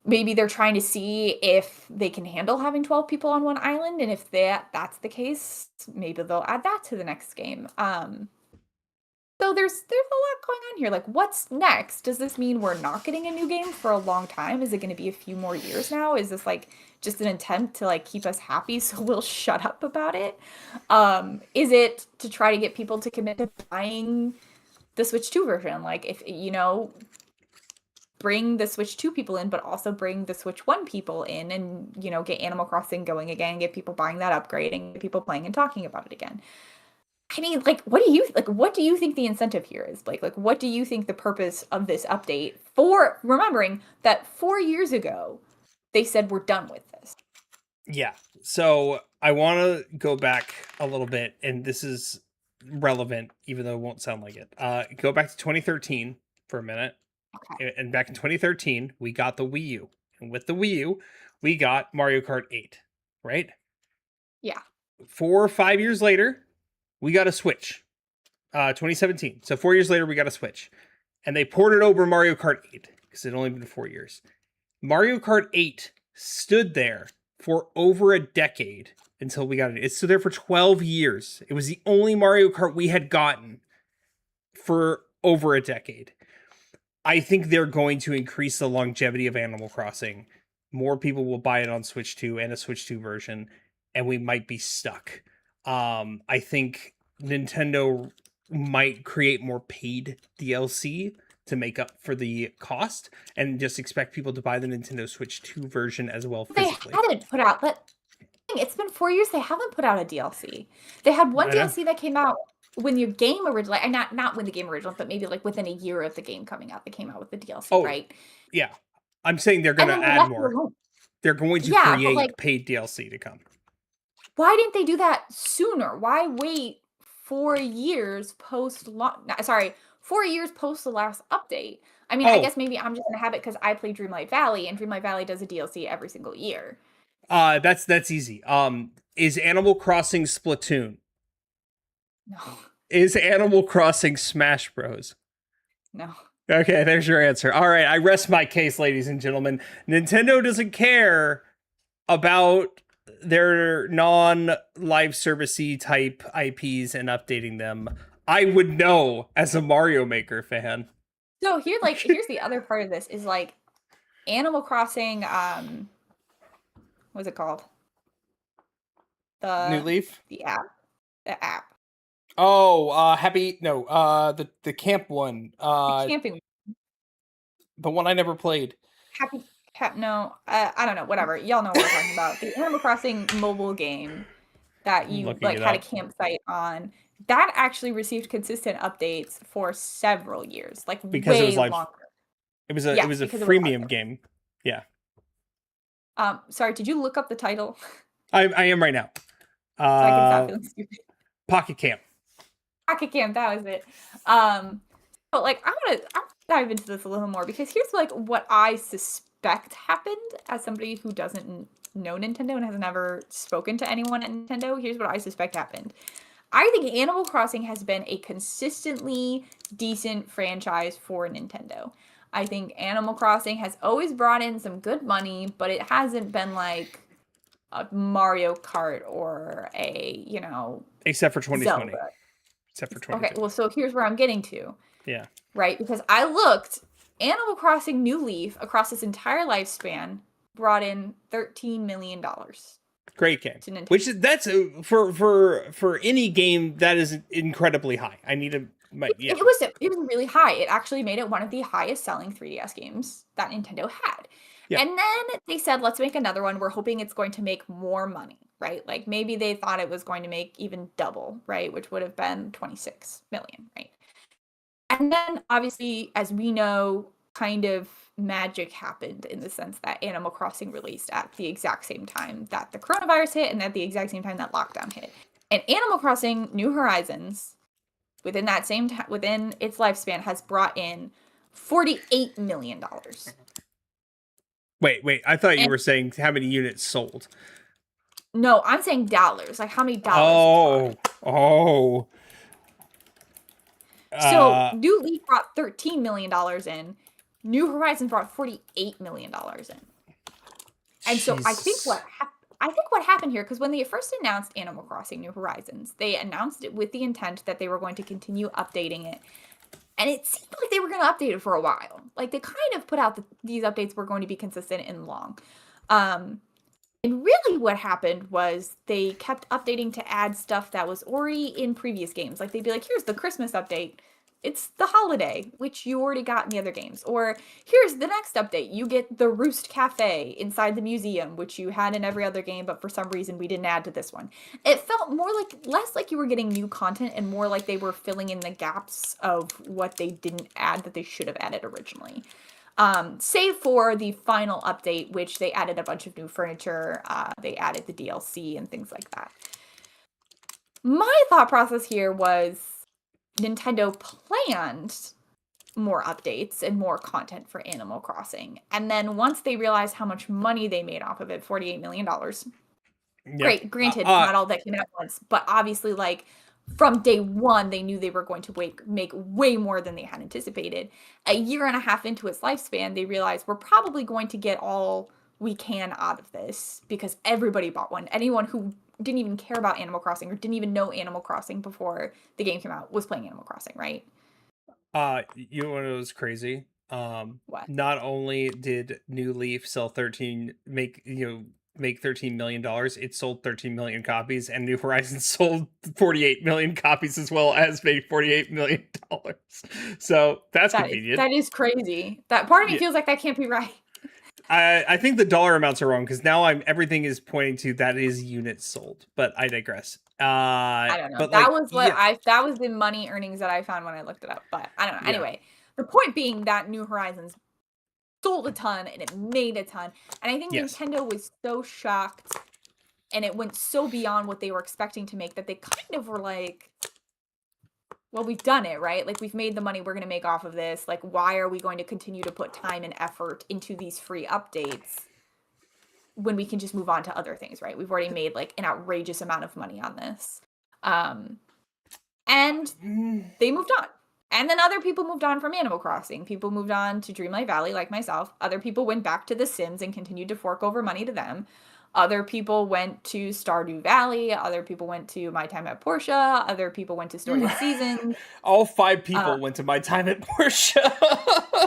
Maybe they're trying to see if they can handle having 12 people on one island, and if that's the case, maybe they'll add that to the next game. So there's a lot going on here. Like, what's next? Does this mean we're not getting a new game for a long time? Is it going to be a few more years now? Is this like just an attempt to like keep us happy so we'll shut up about it? Is it to try to get people to commit to buying the Switch 2 version? Like, if bring the Switch 2 people in, but also bring the Switch 1 people in, and get Animal Crossing going again, get people buying that upgrade, and get people playing and talking about it again. I mean, like, what do you think the incentive here is, Blake? Like, what do you think the purpose of this update, for remembering that 4 years ago they said we're done with this? Yeah. So I want to go back a little bit, and this is relevant, even though it won't sound like it. Go back to 2013 for a minute. Okay. And back in 2013, we got the Wii U. And with the Wii U, we got Mario Kart 8, right? Yeah. 4 or 5 years later, we got a Switch. 2017. So 4 years later, we got a Switch. And they ported over Mario Kart 8 because it had only been 4 years. Mario Kart 8 stood there for over a decade until we got it. It stood there for 12 years. It was the only Mario Kart we had gotten for over a decade. I think they're going to increase the longevity of Animal Crossing. More people will buy it on Switch 2 and a Switch 2 version, and we might be stuck. I think Nintendo might create more paid DLC to make up for the cost, and just expect people to buy the Nintendo Switch 2 version as well physically. They hadn't put out, but it's been 4 years. They haven't put out a DLC. They had one DLC that came out when your game originally, not when the game originally, but maybe like within a year of the game coming out, they came out with the DLC, right? Yeah. I'm saying they're going to add more. They're going to create paid DLC to come. Why didn't they do that sooner? Why wait 4 years post 4 years post the last update? I mean, I guess maybe I'm just gonna have it because I play Dreamlight Valley, and Dreamlight Valley does a DLC every single year. That's easy. Is Animal Crossing Splatoon? No. Is Animal Crossing Smash Bros? No. Okay, there's your answer. All right, I rest my case, ladies and gentlemen. Nintendo doesn't care about their non-live servicey type IPs and updating them. I would know as a Mario Maker fan. So here's the other part of this is like Animal Crossing, what's it called? New Leaf? The app. The app. Oh, the camp one. The camping. The one I never played. No, I don't know, whatever. Y'all know what we're talking about. The Animal Crossing mobile game that you had a campsite on. That actually received consistent updates for several years, because way longer. It was a freemium game. Yeah. Sorry, did you look up the title? I am right now. So I can stop feeling stupid. Pocket Camp. Pocket Camp, that was it. But I want to dive into this a little more, because here's what I suspect happened as somebody who doesn't know Nintendo and has never spoken to anyone at Nintendo. Here's what I suspect happened. I think Animal Crossing has been a consistently decent franchise for Nintendo. I think Animal Crossing has always brought in some good money, but it hasn't been like a Mario Kart or a, except for 2020. Zelda. Except for 2020. Okay, well, so here's where I'm getting to. Yeah. Right? Because I looked, Animal Crossing New Leaf across its entire lifespan brought in $13 million. Great game. That's for any game that is incredibly high. It was really high. It actually made it one of the highest selling 3DS games that Nintendo had. Yeah. And then they said, let's make another one. We're hoping it's going to make more money, right? Like maybe they thought it was going to make even double, right? Which would have been 26 million, right? And then obviously, as we know, kind of magic happened in the sense that Animal Crossing released at the exact same time that the coronavirus hit and at the exact same time that lockdown hit. And Animal Crossing New Horizons, within that same time, within its lifespan, has brought in $48 million. Wait, I thought you were saying how many units sold. No, I'm saying dollars. Like how many dollars it's brought in. Oh, oh. So Uh, New Leaf brought $13 million in. New Horizons brought $48 million in. And so Jesus. I think what happened here, because when they first announced Animal Crossing New Horizons, they announced it with the intent that they were going to continue updating it. And it seemed like they were going to update it for a while. Like they kind of put out these updates were going to be consistent and long. Um, and really what happened was they kept updating to add stuff that was already in previous games. Like they'd be like, here's the Christmas update. It's the holiday, which you already got in the other games. Or here's the next update. You get the Roost Cafe inside the museum, which you had in every other game, but for some reason we didn't add to this one. It felt more like less like you were getting new content and more like they were filling in the gaps of what they didn't add that they should have added originally. Save for the final update, which they added a bunch of new furniture, they added the DLC and things like that. My thought process here was Nintendo planned more updates and more content for Animal Crossing. And then once they realized how much money they made off of it, $48 million. Yeah. Great, granted, not all that came at once, but obviously, like, from day one, they knew they were going to make way more than they had anticipated. A year and a half into its lifespan, they realized we're probably going to get all we can out of this because everybody bought one. Anyone who didn't even care about Animal Crossing or didn't even know Animal Crossing before the game came out was playing Animal Crossing, right? You know what was crazy? What? Not only did New Leaf sell 13 make $13 million, it sold 13 million copies, and New Horizons sold 48 million copies as well as made $48 million. So that's convenient. That is crazy. That part of me Yeah. feels like that can't be right. I think the dollar amounts are wrong because now everything is pointing to that is units sold, but I digress. I don't know. But like, yeah, That was the money earnings that I found when I looked it up. But I don't know. yeah, Anyway, the point being that New Horizons sold a ton and it made a ton. And I think yes. Nintendo was so shocked and it went so beyond what they were expecting to make that they kind of were like, well, we've done it, right? Like we've made the money we're going to make off of this. Like why are we going to continue to put time and effort into these free updates when we can just move on to other things, right? We've already made like an outrageous amount of money on this. And they moved on. And then other people moved on from Animal Crossing. People moved on to Dreamlight Valley, like myself. Other people went back to The Sims and continued to fork over money to them. Other people went to Stardew Valley. Other people went to My Time at Portia. Other people went to Story of Seasons. All 5 people went to My Time at Portia.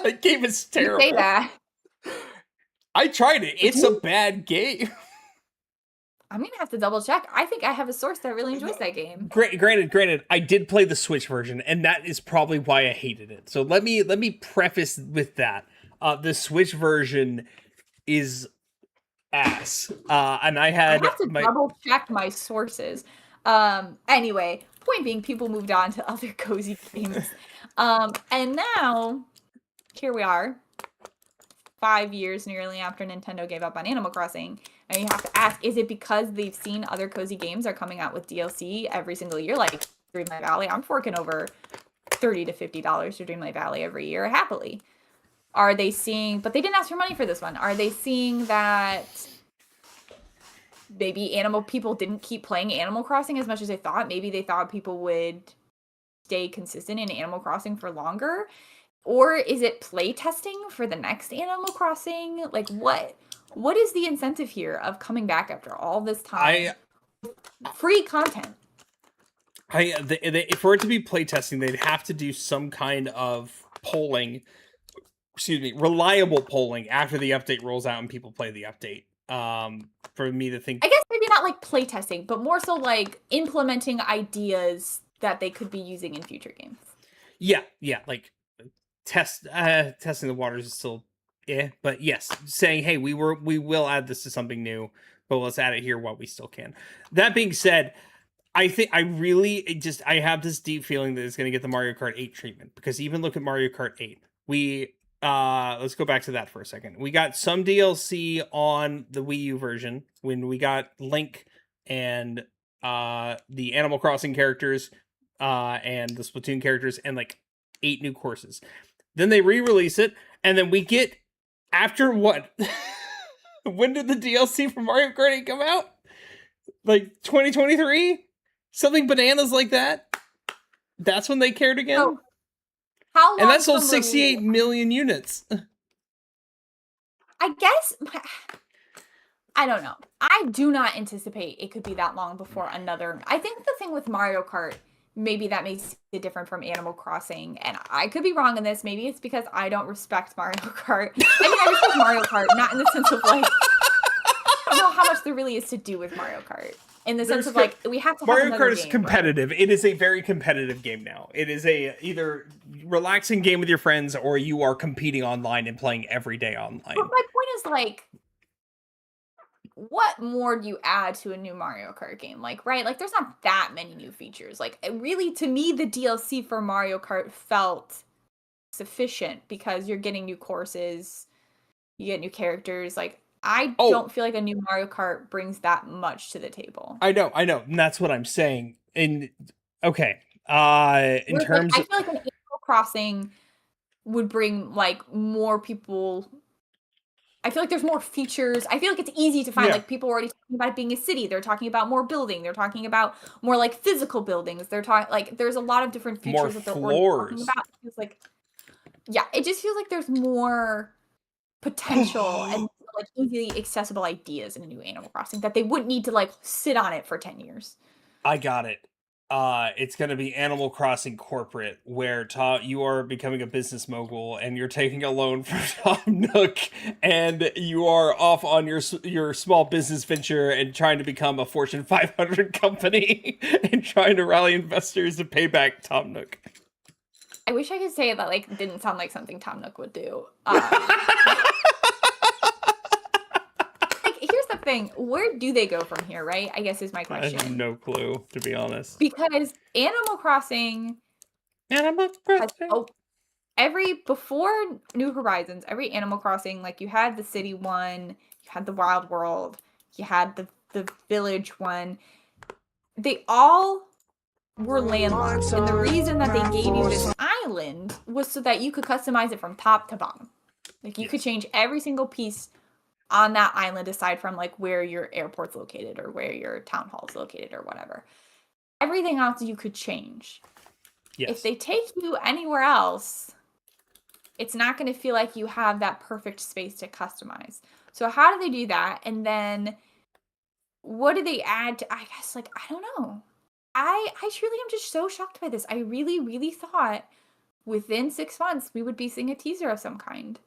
The game is You say terrible. that. I tried it. It's a bad game. I'm gonna have to double check. I think I have a source that really enjoys that game. Granted, I did play the Switch version, and that is probably why I hated it. So let me preface with that. The Switch version is ass. And I I had have to my double check my sources. Anyway, point being, people moved on to other cozy games. And now, here we are, 5 years nearly after Nintendo gave up on Animal Crossing. And you have to ask, is it because they've seen other cozy games are coming out with DLC every single year, like Dreamlight Valley? I'm forking over $30 to $50 for Dreamlight Valley every year, happily. Are they seeing, but they didn't ask for money for this one. Are they seeing that maybe people didn't keep playing Animal Crossing as much as they thought? Maybe they thought people would stay consistent in Animal Crossing for longer? Or is it play testing for the next Animal Crossing? Like what is the incentive here of coming back after all this time? Free content. For it to be playtesting, they'd have to do some kind of polling, reliable polling after the update rolls out and people play the update. For me to think, I guess maybe not like playtesting, but more so like implementing ideas that they could be using in future games. yeah, like testing the waters is still but yes, saying hey, we will add this to something new, but let's add it here while we still can. That being said, I think I have this deep feeling that it's going to get the Mario Kart 8 treatment, because even look at Mario Kart 8. We let's go back to that for a second. We got some DLC on the Wii U version when we got Link and the Animal Crossing characters and the Splatoon characters and like 8 new courses. Then they re-release it, and then we get, after what? When did the DLC for Mario Kart 8 come out? Like 2023? Something bananas like that? That's when they cared again? So how And that long sold from 68 release? million units. I guess I don't know. I do not anticipate it could be that long before another. I think the thing with Mario Kart, maybe that makes it different from Animal Crossing, and I could be wrong in this. Maybe it's because I don't respect Mario Kart. I mean, I respect Mario Kart, not in the sense of like, I don't know how much there really is to do with Mario Kart. In the sense of like, we have to have Mario another Kart is game, competitive. right? It is a very competitive game now. It is a either relaxing game with your friends or you are competing online and playing every day But online. my point is like, what more do you add to a new Mario Kart game? Like, right? Like, there's not that many new features. Like, really, to me, the DLC for Mario Kart felt sufficient because you're getting new courses, you get new characters. Like, I Oh, don't feel like a new Mario Kart brings that much to the table. I know, and that's what I'm saying. In okay, in Whereas, like, terms I of feel like an Animal Crossing would bring like more people. I feel like there's more features. I feel like it's easy to find. yeah, Like people are already talking about it being a city. They're talking about more building. They're talking about more like physical buildings. They're talking like there's a lot of different more features that they're already talking floors. about. It's like yeah, it just feels like there's more potential and like easily accessible ideas in a new Animal Crossing that they wouldn't need to like sit on it for 10 years. I got it. It's going to be Animal Crossing corporate, where you are becoming a business mogul and you're taking a loan from Tom Nook, and you are off on your small business venture and trying to become a Fortune 500 company and trying to rally investors to pay back Tom Nook. I wish I could say that like didn't sound like something Tom Nook would do. Like here's the thing, where do they go from here, right? I guess is my I have question. no clue, to be honest. Because Animal Crossing Animal has Crossing. every before New Horizons, every Animal Crossing, like you had the city one, you had the wild world, you had the village one. They all were landlocked. And the reason that they gave you this island was so that you could customize it from top to bottom. Like you could Yes. change every single piece on that island aside from like where your airport's located or where your town hall is located or whatever. Everything else you could change. If Yes. they take you anywhere else, it's not going to feel like you have that perfect space to customize. So how do they do that? And then what do they add to, I guess like I don't know. I truly am just so shocked by this. I really really thought within 6 months we would be seeing a teaser of some kind.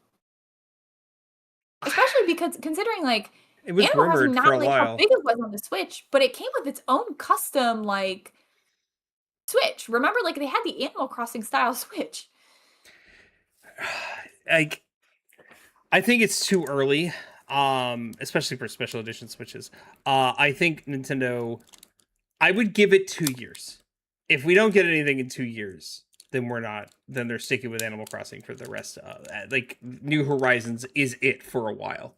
Especially because considering like It was Animal Crossing rumored for not a only how while. big it was on the Switch, but it came with its own custom like Switch. Remember like they had the Animal Crossing style Switch. Like, I think it's too early, especially for special edition Switches. I think Nintendo. I would give it 2 years. If we don't get anything in 2 years, then we're not. Then they're sticking with Animal Crossing for the rest. Like New Horizons is it for a while.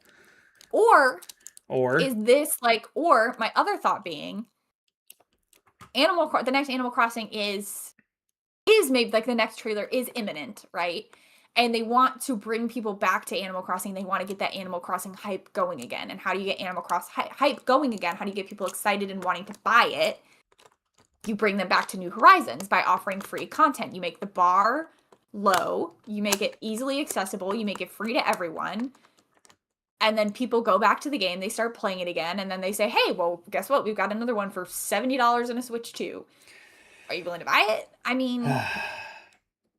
Or Or is this like or my other thought being the next Animal Crossing is maybe like the next trailer is imminent, right? And they want to bring people back to Animal Crossing. They want to get that Animal Crossing hype going again. And how do you get Animal Crossing hype going again? How do you get people excited and wanting to buy it? You bring them back to New Horizons by offering free content. You make the bar low, you make it easily accessible, you make it free to everyone. And then people go back to the game, they start playing it again, and then they say, hey, well, guess what? We've got another one for $70 in a Switch too. Are you willing to buy it? I mean,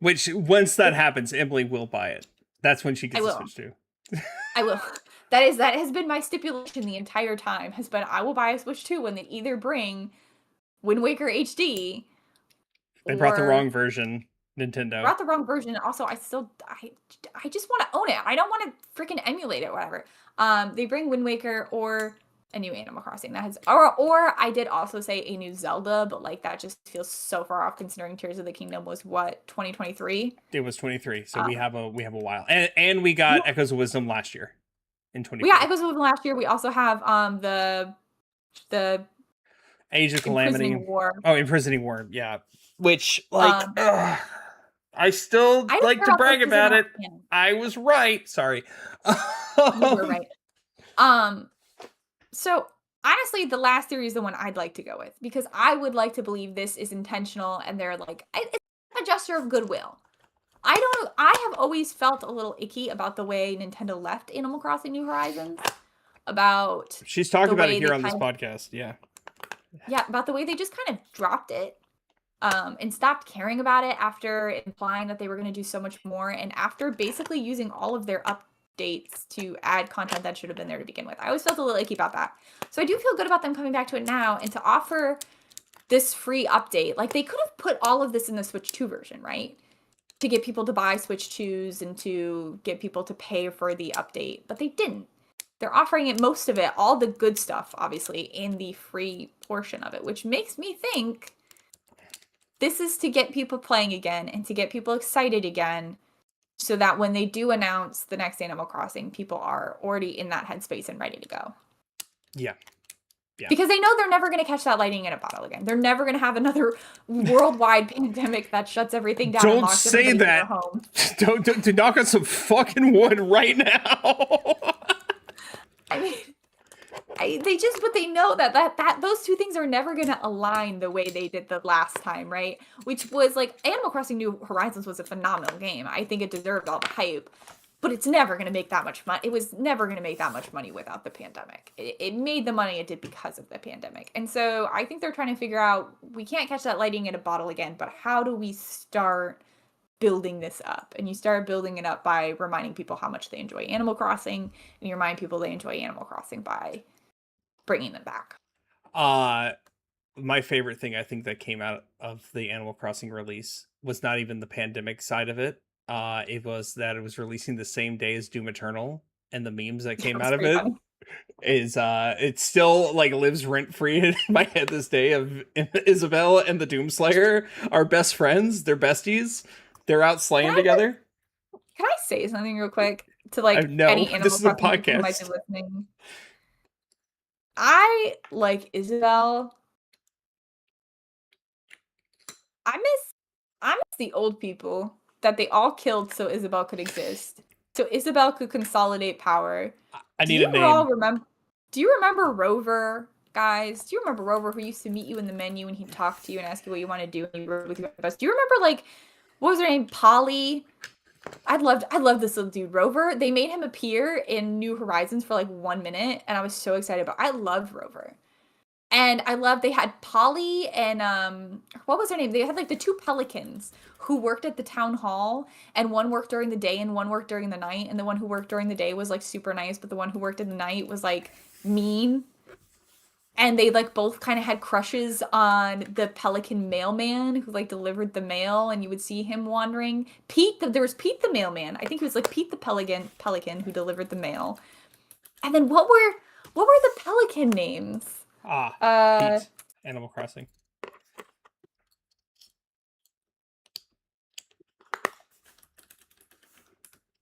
which once that happens, Emily will buy it. That's when she I gets a will. Switch too. I will. That has been my stipulation the entire time. Has been I will buy a Switch 2 when they either bring Wind Waker HD They brought the or wrong version, Nintendo. brought the wrong version. Also, I just want to own it. I don't want to freaking emulate it. Whatever. They bring Wind Waker or a new Animal Crossing that has or I did also say a new Zelda, but like that just feels so far off considering Tears of the Kingdom was what 2023. It was 23, so Um, we have a while, and we got Echoes of Wisdom last year in we got 24. Echoes of last year. We also have the Age of Imprisoning Calamity. War. Oh, Imprisoning War. Yeah, which like Um, I still I don't like care to about those brag because they're about not it. canon. I was right. Sorry. You were right. Um, so Honestly, the last theory is the one I'd like to go with because I would like to believe this is intentional and they're like, it's a gesture of goodwill. I have always felt a little icky about the way Nintendo left Animal Crossing New Horizons, about She's talked the about it way they here on this kind of, podcast. Yeah. yeah, about the way they just kind of dropped it, and stopped caring about it after implying that they were going to do so much more, and after basically using all of their updates to add content that should have been there to begin with. I always felt a little icky about that. So I do feel good about them coming back to it now and to offer this free update. Like, they could have put all of this in the Switch 2 version, right? To get people to buy Switch 2s and to get people to pay for the update, but they didn't. They're offering it, most of it, all the good stuff, obviously, in the free portion of it, which makes me think this is to get people playing again and to get people excited again so that when they do announce the next Animal Crossing, people are already in that headspace and ready to go. Yeah. Yeah. Because they know they're never going to catch that lightning in a bottle again. They're never going to have another worldwide pandemic that shuts everything down and Don't locks say everybody in their that. home. Don't knock on some fucking wood right now. I mean, but they know that those two things are never going to align the way they did the last time, right? Which was like, Animal Crossing New Horizons was a phenomenal game. I think it deserved all the hype, but it's never going to make that much money. It was never going to make that much money without the pandemic. It made the money it did because of the pandemic. And so I think they're trying to figure out, we can't catch that lightning in a bottle again, but how do we start building this up? And you start building it up by reminding people how much they enjoy Animal Crossing, and you remind people they enjoy Animal Crossing by bringing them back. My favorite thing I think that came out of the Animal Crossing release was not even the pandemic side of it. It was that it was releasing the same day as Doom Eternal, and the memes that came out of it Funny. is it still like lives rent free in my head this day of Isabelle and the Doomslayer are best friends, they're besties, they're out slaying together. Can I say something real quick to like No, any this Animal is a Crossing people who might be podcast. listening? I like Isabelle. I miss the old people that they all killed so Isabelle could exist. So Isabelle could consolidate power. I Do need you a all name. remember Rover, guys? Do you remember Rover, who used to meet you in the menu and he'd talk to you and ask you what you want to do and he rode with you at the bus? Do you remember, like, what was her name? Polly? I loved this little dude, Rover. They made him appear in New Horizons for like 1 minute, and I was so excited about. I loved Rover. And I love they had Polly and what was her name? They had like the two pelicans who worked at the town hall, and one worked during the day and one worked during the night, and the one who worked during the day was like super nice, but the one who worked in the night was like mean. And they like both kind of had crushes on the pelican mailman who like delivered the mail, and you would see him wandering. There was Pete the mailman. I think it was like Pete the pelican who delivered the mail. And then what were the pelican names? Pete, Animal Crossing.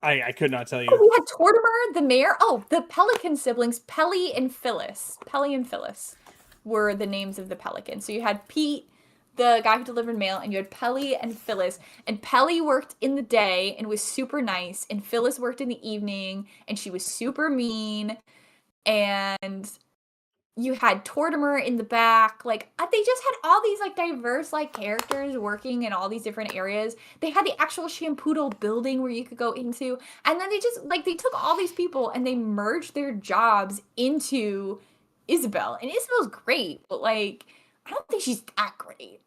I could not tell you. Oh, we had Tortimer, the mayor. Oh, the pelican siblings, Pelly and Phyllis. Pelly and Phyllis were the names of the pelicans. So you had Pete, the guy who delivered mail, and you had Pelly and Phyllis. And Pelly worked in the day and was super nice, and Phyllis worked in the evening and she was super mean. And you had Tortimer in the back. Like, they just had all these like diverse like characters working in all these different areas. They had the actual Shampoodle building where you could go into, and then they just like they took all these people and they merged their jobs into Isabelle. And Isabelle's great, but like I don't think she's that great.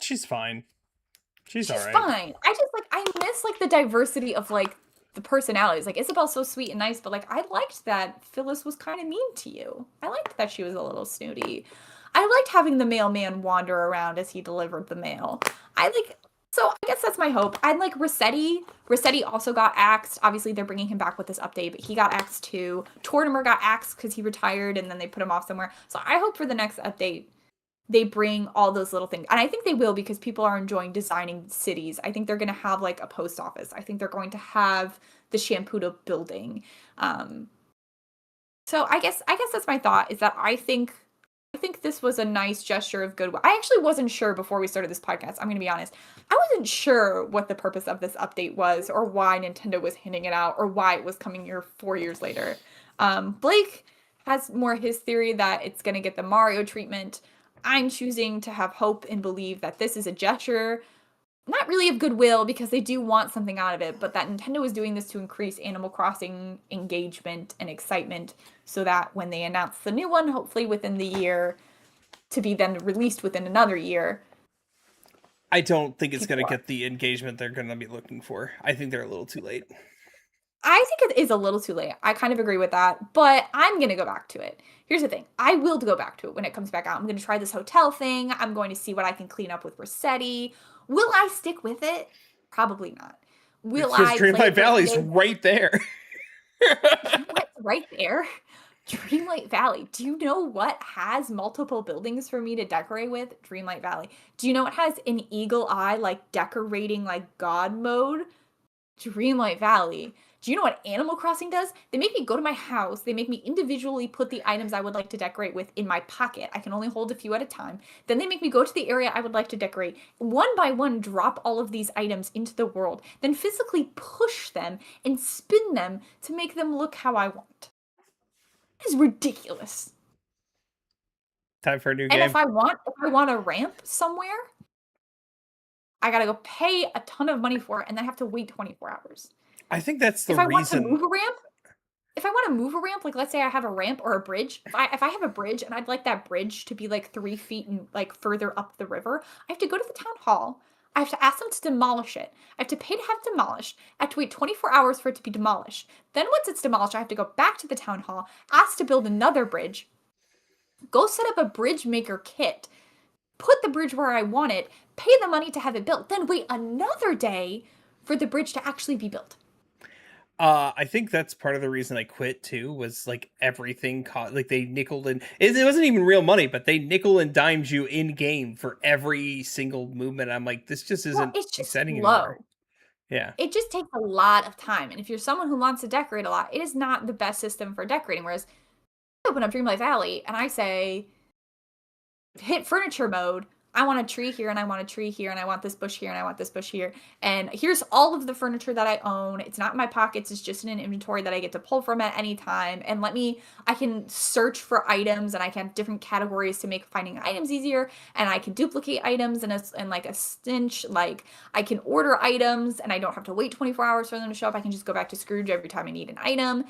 She's fine. She's all right. Fine. I miss like the diversity of like the personalities. Like Isabel's so sweet and nice, but like I liked that Phyllis was kind of mean to you. I liked that she was a little snooty. I liked having the mailman wander around as he delivered the mail. So I guess that's my hope. I'd like Rossetti. Rossetti also got axed. Obviously, they're bringing him back with this update, but he got axed too. Tortimer got axed because he retired and then they put him off somewhere. So I hope for the next update they bring all those little things. And I think they will because people are enjoying designing cities. I think they're going to have like a post office. I think they're going to have the Shampoodle building. So I guess that's my thought is that I think this was a nice gesture of goodwill. I actually wasn't sure before we started this podcast. I'm going to be honest. I wasn't sure what the purpose of this update was or why Nintendo was handing it out or why it was coming here 4 years later. Blake has more his theory that it's going to get the Mario treatment. I'm choosing to have hope and believe that this is a gesture, not really of goodwill because they do want something out of it, but that Nintendo is doing this to increase Animal Crossing engagement and excitement so that when they announce the new one, hopefully within the year, to be then released within another year. I don't think it's going to get the engagement they're going to be looking for. I think they're a little too late. I think it is a little too late. I kind of agree with that, but I'm going to go back to it. Here's the thing. I will go back to it when it comes back out. I'm going to try this hotel thing. I'm going to see what I can clean up with Rossetti. Will I stick with it? Probably not. Will because I Dreamlight Valley's right there. Right there. Dreamlight Valley. Do you know what has multiple buildings for me to decorate with? Dreamlight Valley. Do you know what has an eagle eye, like decorating like God mode? Dreamlight Valley. Do you know what Animal Crossing does? They make me go to my house. They make me individually put the items I would like to decorate with in my pocket. I can only hold a few at a time. Then they make me go to the area I would like to decorate. One by one, drop all of these items into the world. Then physically push them and spin them to make them look how I want. It is ridiculous. Time for a new game. And if I want a ramp somewhere, I gotta go pay a ton of money for it, and then I have to wait 24 hours. I think that's the if I reason. Want to move a ramp, if I want to move a ramp, like let's say I have a ramp or a bridge, if I have a bridge and I'd like that bridge to be like 3 feet and like further up the river, I have to go to the town hall. I have to ask them to demolish it. I have to pay to have it demolished. I have to wait 24 hours for it to be demolished. Then once it's demolished, I have to go back to the town hall, ask to build another bridge, go set up a bridge maker kit, put the bridge where I want it, pay the money to have it built, then wait another day for the bridge to actually be built. I think that's part of the reason I quit too, was like everything cost, like they nickel and it wasn't even real money, but they nickel and dimed you in game for every single movement. I'm like, this just isn't exciting anymore. Yeah. It just takes a lot of time. And if you're someone who wants to decorate a lot, it is not the best system for decorating. Whereas I open up Dreamlight Valley and I say, hit furniture mode. I want a tree here and I want a tree here and I want this bush here and I want this bush here. And here's all of the furniture that I own. It's not in my pockets. It's just in an inventory that I get to pull from at any time. And I can search for items and I can have different categories to make finding items easier. And I can duplicate items in like a cinch. Like I can order items and I don't have to wait 24 hours for them to show up. I can just go back to Scrooge every time I need an item.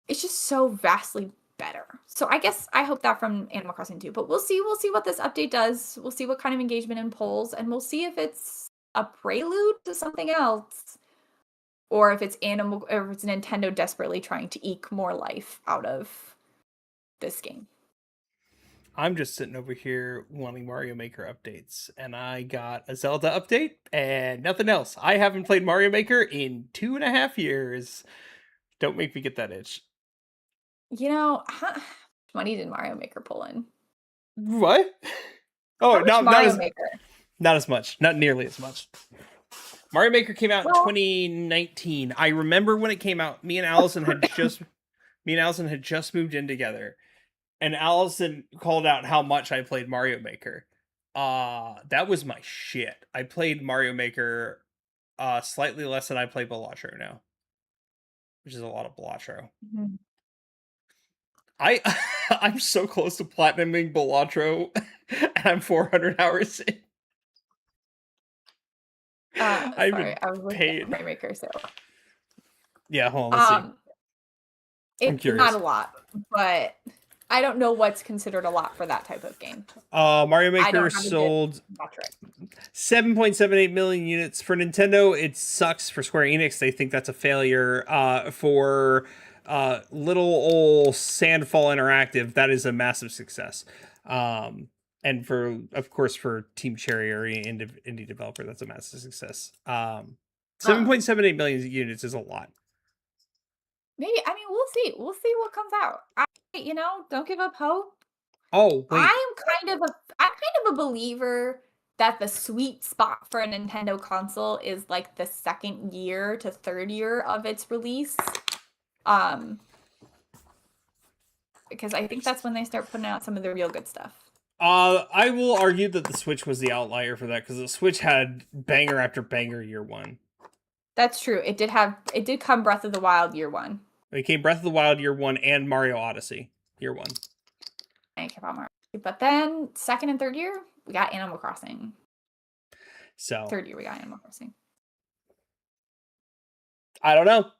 It's just so vastly better. So I guess I hope that from Animal Crossing 2, but we'll see what this update does. We'll see what kind of engagement and polls, and we'll see if it's a prelude to something else or if it's Nintendo desperately trying to eke more life out of this game. I'm just sitting over here wanting Mario Maker updates, and I got a Zelda update and nothing else. I haven't played Mario Maker in 2.5 years. Don't make me get that itch. You know, how much money did Mario Maker pull in? What? Oh, not as much. Not nearly as much. Mario Maker came out in 2019. I remember when it came out. Me and Allison had just moved in together, and Allison called out how much I played Mario Maker. That was my shit. I played Mario Maker slightly less than I play Balatro now, which is a lot of Balatro. Mm-hmm. I'm so close to platinuming Balatro, and I'm 400 hours in. Sorry, I was looking at Mario Maker, so yeah, hold on, let's see. It's not a lot, but I don't know what's considered a lot for that type of game. Mario Maker sold 7.78 million units. For Nintendo, it sucks. For Square Enix, they think that's a failure. For little old Sandfall Interactive, that is a massive success. And of course, for Team Cherry or indie developer, that's a massive success. 7.78 million units is a lot. Maybe, I mean, we'll see what comes out. Don't give up hope. Oh, wait. I'm kind of a believer that the sweet spot for a Nintendo console is like the second year to third year of its release. Because I think that's when they start putting out some of the real good stuff. I will argue that the Switch was the outlier for that, because the Switch had banger after banger year one. That's true. It did come Breath of the Wild year one. It came Breath of the Wild year 1 and Mario Odyssey year 1. I didn't care about Mario. But then second and third year, we got Animal Crossing. So Third year, we got Animal Crossing. I don't know.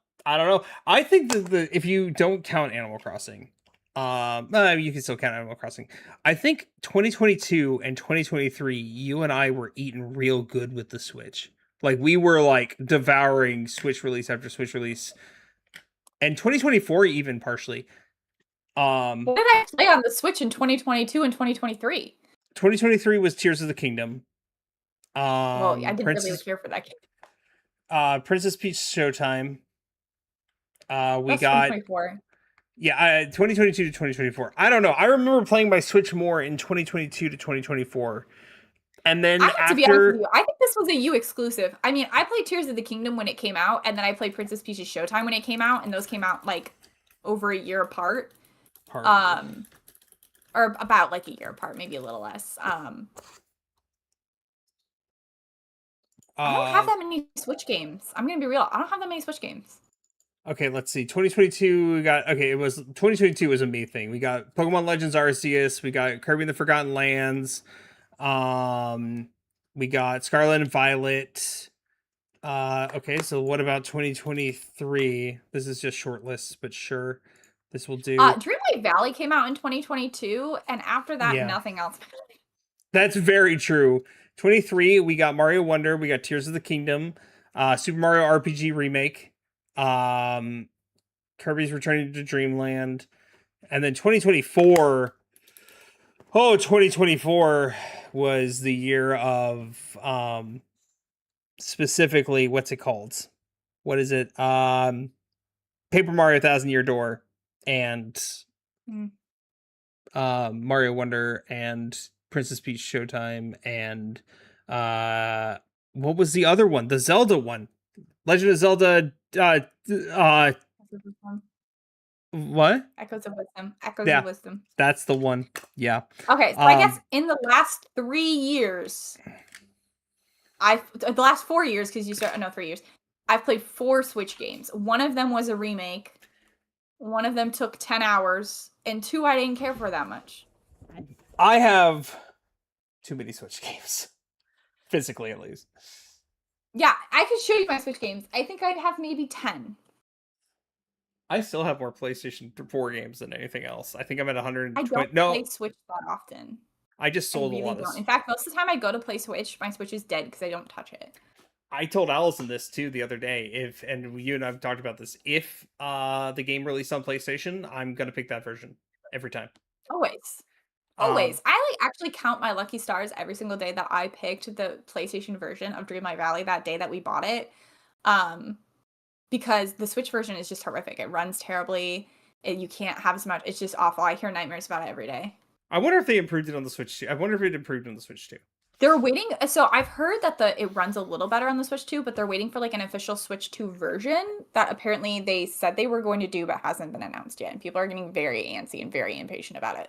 I think that if you don't count Animal Crossing, you can still count Animal Crossing. I think 2022 and 2023, you and I were eating real good with the Switch. Like we were like devouring Switch release after Switch release, and 2024 even partially. What did I play on the Switch in 2022 and 2023? 2023 was Tears of the Kingdom. Well, I didn't really care for that game. Princess Peach Showtime. We That's got 2024. Yeah, 2022 to 2024. I don't know. I remember playing my Switch more in 2022 to 2024. And then I have after to be honest with you, I think this was a U exclusive. I mean, I played Tears of the Kingdom when it came out, and then I played Princess Peach's Showtime when it came out, and those came out like over a year apart. Or about like a year apart, maybe a little less. I don't have that many Switch games. I'm gonna be real. I don't have that many Switch games. Okay, let's see. 2022 we got it was 2022 was a me thing. We got Pokemon Legends Arceus, we got Kirby and the Forgotten Lands, we got Scarlet and Violet. Okay, so what about 2023? This is just short lists, but sure. This will do. Dreamlight Valley came out in 2022, and after that, nothing else. That's very true. 23, we got Mario Wonder, we got Tears of the Kingdom, Super Mario RPG Remake, Kirby's Returning to Dreamland, and then 2024. Oh, 2024 was the year of specifically what's it called? What is it? Paper Mario Thousand Year Door and Mario Wonder and Princess Peach Showtime and what was the other one? The Zelda one. Legend of Zelda what? Echoes of Wisdom. Echoes of Wisdom. That's the one. Yeah. Okay, so I guess in the last 3 years, the last 4 years, because you start 3 years, I've played 4 Switch games. One of them was a remake. One of them took 10 hours, and 2 I didn't care for that much. I have too many Switch games. Physically, at least. Yeah, I could show you my Switch games. I think I'd have maybe 10. I still have more PlayStation 4 games than anything else. I think I'm at 120. I don't play Switch that often. I just sold a lot of. In fact, most of the time I go to play Switch, my Switch is dead because I don't touch it. I told Allison this too the other day. And you and I've talked about this. If the game released on PlayStation, I'm gonna pick that version every time. Always. I actually count my lucky stars every single day that I picked the PlayStation version of Dreamlight Valley that day that we bought it. Because the Switch version is just horrific. It runs terribly. You can't have as much. It's just awful. I hear nightmares about it every day. I wonder if they improved it on the Switch too. I wonder if it improved on the Switch too. They're waiting. So I've heard that it runs a little better on the Switch 2, but they're waiting for like an official Switch 2 version that apparently they said they were going to do, but hasn't been announced yet. And people are getting very antsy and very impatient about it.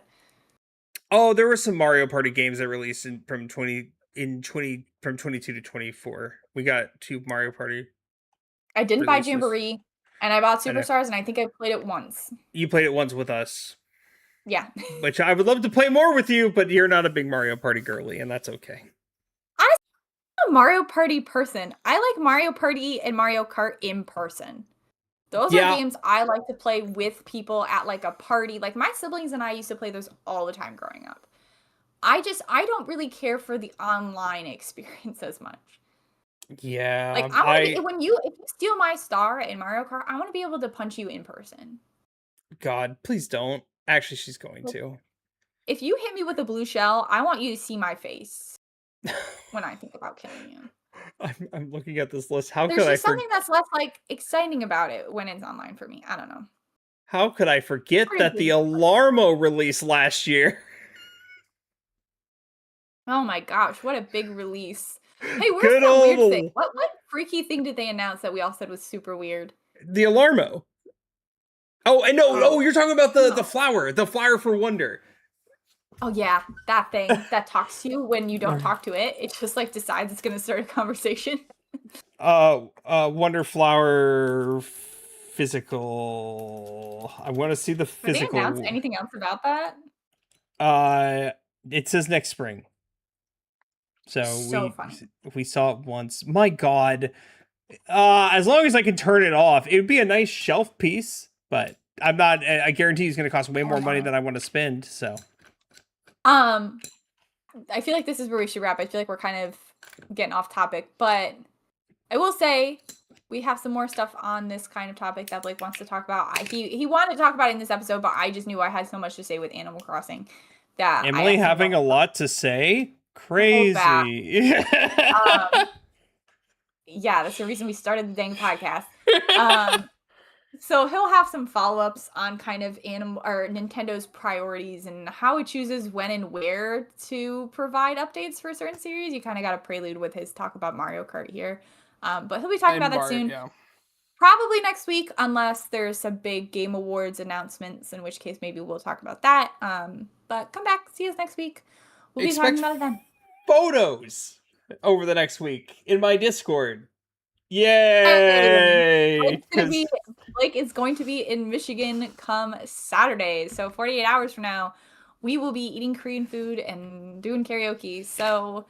Oh, there were some Mario Party games that released from 22 to 24. We got 2 Mario Party. I didn't buy Jamboree, and I bought Superstars, and I think I played it once. You played it once with us. Yeah. Which I would love to play more with you, but you're not a big Mario Party girly, and that's okay. I'm a Mario Party person. I like Mario Party and Mario Kart in person. Those are games I like to play with people at like a party. Like my siblings and I used to play those all the time growing up. I don't really care for the online experience as much. Yeah. Like if you steal my star in Mario Kart, I want to be able to punch you in person. God, please don't. Actually, she's going to. If you hit me with a blue shell, I want you to see my face when I think about killing you. I'm looking at this list. There's something that's less like exciting about it when it's online for me. I don't know. How could I forget that the Alarmo released last year? Oh my gosh, what a big release. Hey, where's that weird thing? What freaky thing did they announce that we all said was super weird? The Alarmo. Oh, and no, you're talking about the flower for Wonder. Oh yeah, that thing that talks to you when you don't talk to it. It just like decides it's gonna start a conversation. Wonder Flower physical. I want to see the Did they announce physical. anything else about that? It says next spring. So So funny. we saw it once. My God. As long as I can turn it off, it would be a nice shelf piece. But I'm not. I guarantee it's going to cost way more money than I want to spend. So. I feel like this is where we should wrap. I feel like we're kind of getting off topic, but I will say we have some more stuff on this kind of topic that Blake wants to talk about. He wanted to talk about it in this episode, but I just knew I had so much to say with Animal Crossing that Emily having a lot to say. Hold back. Crazy. Yeah, that's the reason we started the dang podcast. So he'll have some follow-ups on kind of Nintendo's priorities and how it chooses when and where to provide updates for a certain series. You kind of got a prelude with his talk about Mario Kart here. But he'll be talking about that soon. Yeah. Probably next week, unless there's some big Game Awards announcements, in which case maybe we'll talk about that. But come back, see us next week. We'll be talking about it then. Photos over the next week in my Discord. Yay! Blake is going to be in Michigan come Saturday. So 48 hours from now, we will be eating Korean food and doing karaoke. So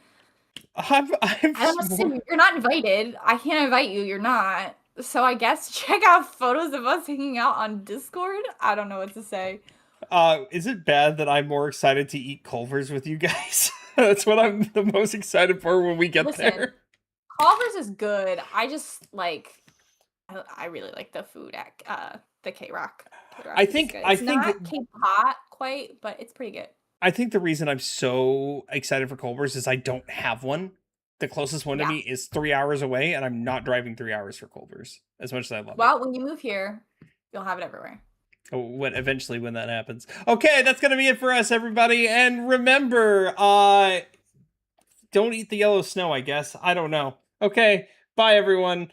I'm you're not invited. I can't invite you. You're not. So I guess check out photos of us hanging out on Discord. I don't know what to say. Is it bad that I'm more excited to eat Culver's with you guys? That's what I'm the most excited for when we get there. Culver's is good. I just I really like the food at the K-Rock. I think it's not K-Pot quite, but it's pretty good. I think the reason I'm so excited for Culver's is I don't have one. The closest one to me is 3 hours away, and I'm not driving 3 hours for Culver's as much as I love it. Well, when you move here, you'll have it everywhere. Eventually when that happens. Okay, that's gonna be it for us, everybody. And remember, don't eat the yellow snow, I guess. I don't know. Okay, bye everyone.